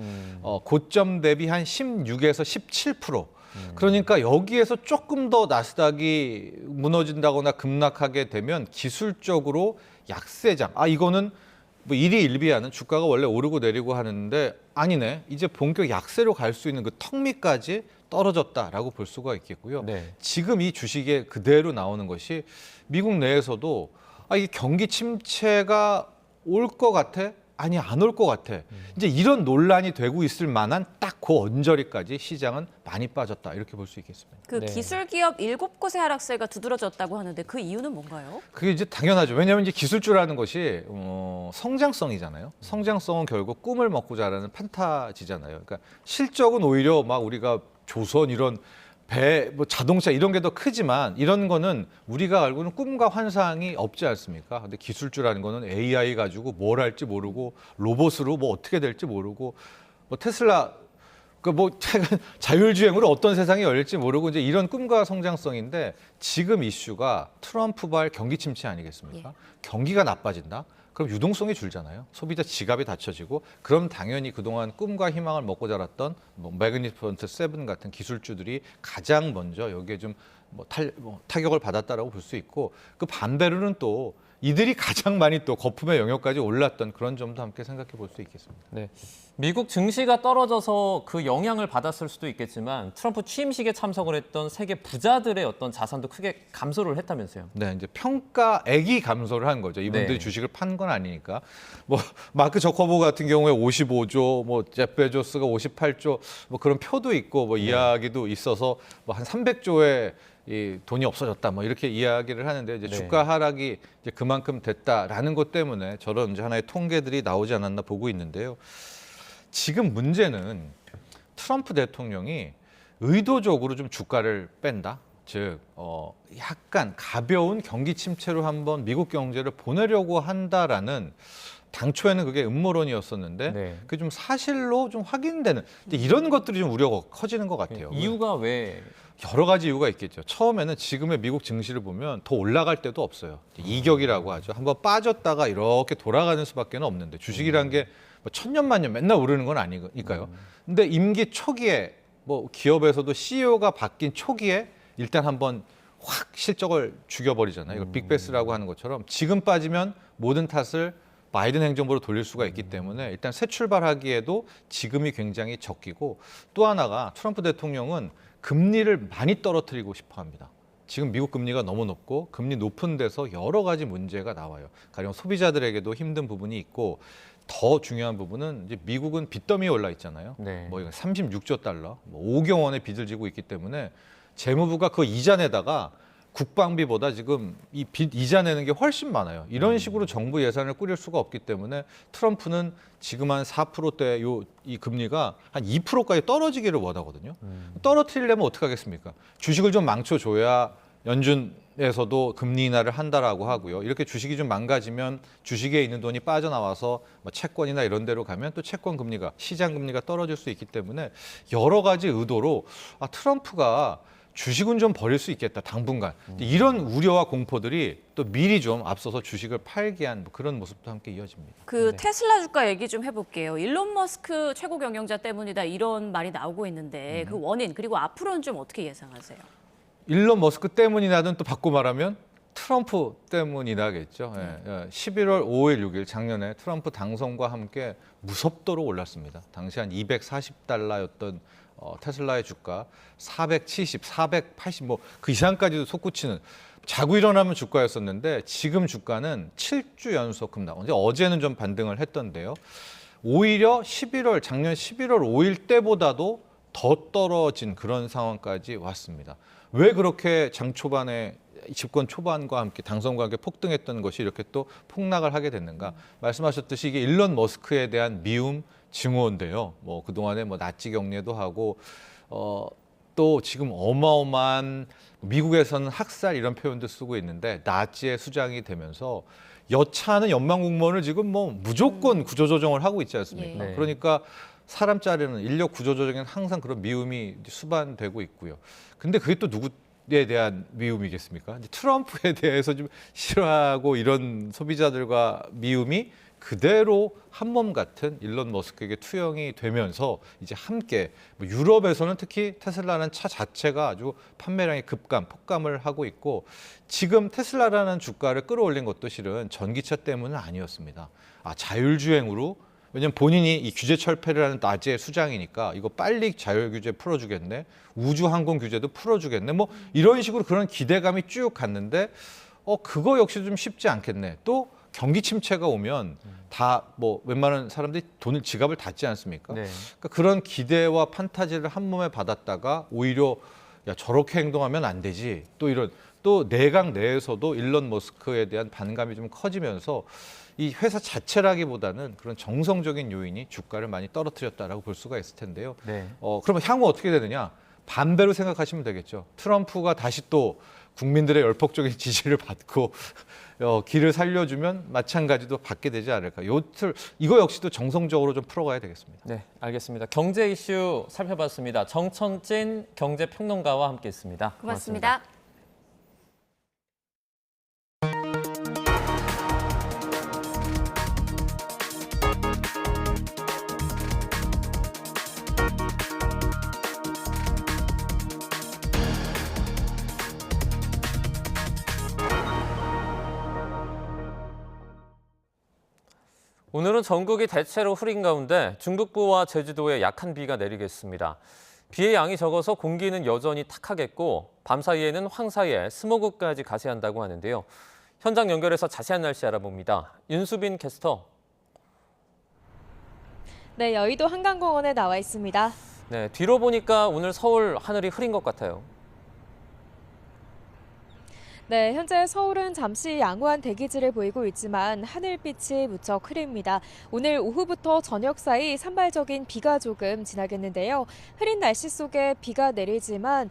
고점 대비 한 16에서 17%. 그러니까 여기에서 조금 더 나스닥이 무너진다거나 급락하게 되면 기술적으로 약세장. 이거는 뭐 일희일비하는 주가가 원래 오르고 내리고 하는데 아니네. 이제 본격 약세로 갈 수 있는 그 턱 밑까지 떨어졌다라고 볼 수가 있겠고요. 네. 지금 이 주식에 그대로 나오는 것이 미국 내에서도 이게 경기 침체가 올 것 같아? 아니 안 올 것 같아. 이제 이런 논란이 되고 있을 만한 딱 그 언저리까지 시장은 많이 빠졌다. 이렇게 볼 수 있겠습니다. 그 기술 기업 7곳의 하락세가 두드러졌다고 하는데 그 이유는 뭔가요? 그게 이제 당연하죠. 왜냐하면 이제 기술주라는 것이 성장성이잖아요. 성장성은 결국 꿈을 먹고 자라는 판타지잖아요. 그러니까 실적은 오히려 막 우리가 조선 이런 배, 뭐 자동차 이런 게 더 크지만 이런 거는 우리가 알고는 꿈과 환상이 없지 않습니까? 근데 기술주라는 거는 AI 가지고 뭘 할지 모르고 로봇으로 뭐 어떻게 될지 모르고 뭐 테슬라 그 뭐 자율주행으로 어떤 세상이 열릴지 모르고 이제 이런 꿈과 성장성인데 지금 이슈가 트럼프발 경기 침체 아니겠습니까? 경기가 나빠진다. 그럼 유동성이 줄잖아요. 소비자 지갑이 닫혀지고 그럼 당연히 그동안 꿈과 희망을 먹고 자랐던 뭐 매그니피선트 세븐 같은 기술주들이 가장 먼저 여기에 좀 타격을 받았다라고 볼 수 있고 그 반대로는 또 이들이 가장 많이 또 거품의 영역까지 올랐던 그런 점도 함께 생각해 볼 수 있겠습니다. 네. 미국 증시가 떨어져서 그 영향을 받았을 수도 있겠지만 트럼프 취임식에 참석을 했던 세계 부자들의 어떤 자산도 크게 감소를 했다면서요. 네, 이제 평가액이 감소를 한 거죠. 이분들이 네. 주식을 판 건 아니니까. 뭐 마크 저커버그 같은 경우에 55조, 뭐 제프 베조스가 58조, 뭐 그런 표도 있고 뭐 이야기도 있어서 뭐 한 300조의 이 돈이 없어졌다 뭐 이렇게 이야기를 하는데 이제 주가 하락이 이제 그만큼 됐다라는 것 때문에 저런 이제 하나의 통계들이 나오지 않았나 보고 있는데요. 지금 문제는 트럼프 대통령이 의도적으로 좀 주가를 뺀다. 즉 약간 가벼운 경기 침체로 한번 미국 경제를 보내려고 한다라는 당초에는 그게 음모론이었었는데 그게 좀 사실로 좀 확인되는 이런 것들이 좀 우려가 커지는 것 같아요. 이유가 왜? 여러 가지 이유가 있겠죠. 처음에는 지금의 미국 증시를 보면 더 올라갈 때도 없어요. 이격이라고 하죠. 한번 빠졌다가 이렇게 돌아가는 수밖에 없는데 주식이란 게 뭐 천년만년 맨날 오르는 건 아니니까요. 근데 임기 초기에 뭐 기업에서도 CEO가 바뀐 초기에 일단 한번 확 실적을 죽여버리잖아요. 이걸 빅베스라고 하는 것처럼 지금 빠지면 모든 탓을 바이든 행정부로 돌릴 수가 있기 때문에 일단 새 출발하기에도 지금이 굉장히 적기고 또 하나가 트럼프 대통령은 금리를 많이 떨어뜨리고 싶어 합니다. 지금 미국 금리가 너무 높고 금리 높은 데서 여러 가지 문제가 나와요. 가령 소비자들에게도 힘든 부분이 있고 더 중요한 부분은 이제 미국은 빚더미에 올라 있잖아요. 뭐 이거 36조 달러, 뭐 5경 원의 빚을 지고 있기 때문에 재무부가 그 이자 내다가 국방비보다 지금 이 빚 이자 내는 게 훨씬 많아요. 이런 식으로 정부 예산을 꾸릴 수가 없기 때문에 트럼프는 지금 한 4%대 이 금리가 한 2%까지 떨어지기를 원하거든요. 떨어뜨리려면 어떻게 하겠습니까? 주식을 좀 망쳐줘야 연준에서도 금리 인하를 한다라고 하고요. 이렇게 주식이 좀 망가지면 주식에 있는 돈이 빠져나와서 뭐 채권이나 이런 데로 가면 또 채권 금리가 시장 금리가 떨어질 수 있기 때문에 여러 가지 의도로 트럼프가 주식은 좀 버릴 수 있겠다 당분간 이런 우려와 공포들이 또 미리 좀 앞서서 주식을 팔게 한 그런 모습도 함께 이어집니다. 테슬라 주가 얘기 좀 해볼게요. 일론 머스크 최고 경영자 때문이다 이런 말이 나오고 있는데 그 원인 그리고 앞으로는 좀 어떻게 예상하세요? 일론 머스크 때문이나든 또 바꿔 말하면 트럼프 때문이나겠죠. 11월 5일, 6일 작년에 트럼프 당선과 함께 무섭도록 올랐습니다. 당시 한 240달러였던 테슬라의 주가 470, 480 뭐 그 이상까지도 솟구치는 자고 일어나면 주가였었는데 지금 주가는 7주 연속 급락. 어제는 좀 반등을 했던데요. 오히려 작년 11월 5일 때보다도 더 떨어진 그런 상황까지 왔습니다. 왜 그렇게 장 초반에 집권 초반과 함께 당선과 함께 폭등했던 것이 이렇게 또 폭락을 하게 됐는가? 말씀하셨듯이 이게 일론 머스크에 대한 미움 증오인데요. 뭐 그동안에 뭐 나치 경례도 하고 또 지금 어마어마한 미국에서는 학살 이런 표현도 쓰고 있는데 나치의 수장이 되면서 여차하는 연방 공무원을 지금 뭐 무조건 구조조정을 하고 있지 않습니까? 그러니까 사람짜리는 인력 구조조정에는 항상 그런 미움이 수반되고 있고요. 근데 그게 또 누구에 대한 미움이겠습니까? 이제 트럼프에 대해서 좀 싫어하고 이런 소비자들과 미움이 그대로 한 몸 같은 일론 머스크에게 투영이 되면서 이제 함께 유럽에서는 특히 테슬라라는 차 자체가 아주 판매량이 폭감을 하고 있고 지금 테슬라라는 주가를 끌어올린 것도 실은 전기차 때문은 아니었습니다. 자율주행으로 왜냐면 본인이 이 규제 철폐를 하는 나치의 수장이니까 이거 빨리 자율규제 풀어주겠네. 우주항공 규제도 풀어주겠네. 뭐 이런 식으로 그런 기대감이 쭉 갔는데 그거 역시 좀 쉽지 않겠네. 또 경기 침체가 오면 다 뭐 웬만한 사람들이 지갑을 닫지 않습니까? 그러니까 그런 기대와 판타지를 한 몸에 받았다가 오히려 야 저렇게 행동하면 안 되지. 또 내각 내에서도 일론 머스크에 대한 반감이 좀 커지면서 이 회사 자체라기보다는 그런 정성적인 요인이 주가를 많이 떨어뜨렸다라고 볼 수가 있을 텐데요. 그러면 향후 어떻게 되느냐? 반대로 생각하시면 되겠죠. 트럼프가 다시 또 국민들의 열폭적인 지지를 받고 길을 살려주면 마찬가지도 받게 되지 않을까. 이거 역시도 정성적으로 좀 풀어가야 되겠습니다. 네, 알겠습니다. 경제 이슈 살펴봤습니다. 정천진 경제평론가와 함께했습니다. 고맙습니다. 오늘은 전국이 대체로 흐린 가운데 중북부와 제주도에 약한 비가 내리겠습니다. 비의 양이 적어서 공기는 여전히 탁하겠고 밤사이에는 황사에 스모그까지 가세한다고 하는데요. 현장 연결해서 자세한 날씨 알아봅니다. 윤수빈 캐스터. 네, 여의도 한강공원에 나와 있습니다. 네, 뒤로 보니까 오늘 서울 하늘이 흐린 것 같아요. 네, 현재 서울은 잠시 양호한 대기질을 보이고 있지만 하늘빛이 무척 흐립니다. 오늘 오후부터 저녁 사이 산발적인 비가 조금 지나겠는데요. 흐린 날씨 속에 비가 내리지만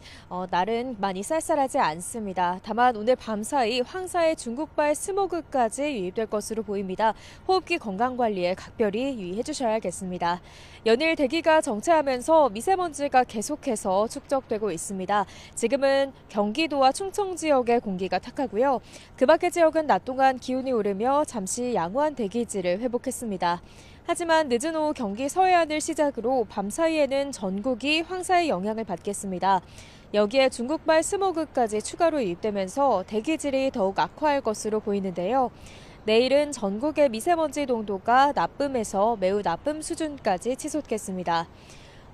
날은 많이 쌀쌀하지 않습니다. 다만 오늘 밤 사이 황사의 중국발 스모그까지 유입될 것으로 보입니다. 호흡기 건강관리에 각별히 유의해 주셔야겠습니다. 연일 대기가 정체하면서 미세먼지가 계속해서 축적되고 있습니다. 지금은 경기도와 충청 지역의 공기가 탁하고요. 그 밖의 지역은 낮 동안 기온이 오르며 잠시 양호한 대기질을 회복했습니다. 하지만 늦은 오후 경기 서해안을 시작으로 밤 사이에는 전국이 황사의 영향을 받겠습니다. 여기에 중국발 스모그까지 추가로 유입되면서 대기질이 더욱 악화할 것으로 보이는데요. 내일은 전국의 미세먼지 농도가 나쁨에서 매우 나쁨 수준까지 치솟겠습니다.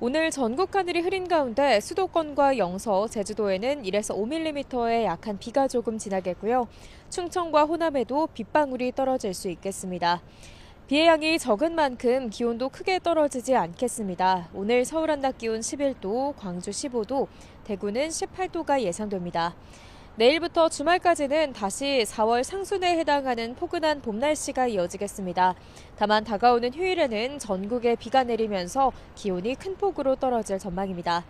오늘 전국 하늘이 흐린 가운데 수도권과 영서, 제주도에는 1에서 5mm의 약한 비가 조금 지나겠고요. 충청과 호남에도 빗방울이 떨어질 수 있겠습니다. 비의 양이 적은 만큼 기온도 크게 떨어지지 않겠습니다. 오늘 서울 한낮 기온 11도, 광주 15도, 대구는 18도가 예상됩니다. 내일부터 주말까지는 다시 4월 상순에 해당하는 포근한 봄 날씨가 이어지겠습니다. 다만 다가오는 휴일에는 전국에 비가 내리면서 기온이 큰 폭으로 떨어질 전망입니다.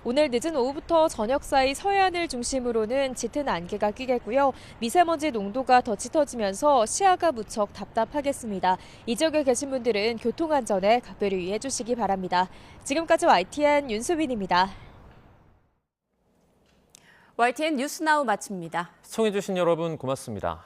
오늘 늦은 오후부터 저녁 사이 서해안을 중심으로는 짙은 안개가 끼겠고요. 미세먼지 농도가 더 짙어지면서 시야가 무척 답답하겠습니다. 이 지역에 계신 분들은 교통안전에 각별히 유의해 주시기 바랍니다. 지금까지 YTN 윤수빈입니다. YTN 뉴스나우 마칩니다. 시청해주신 여러분 고맙습니다.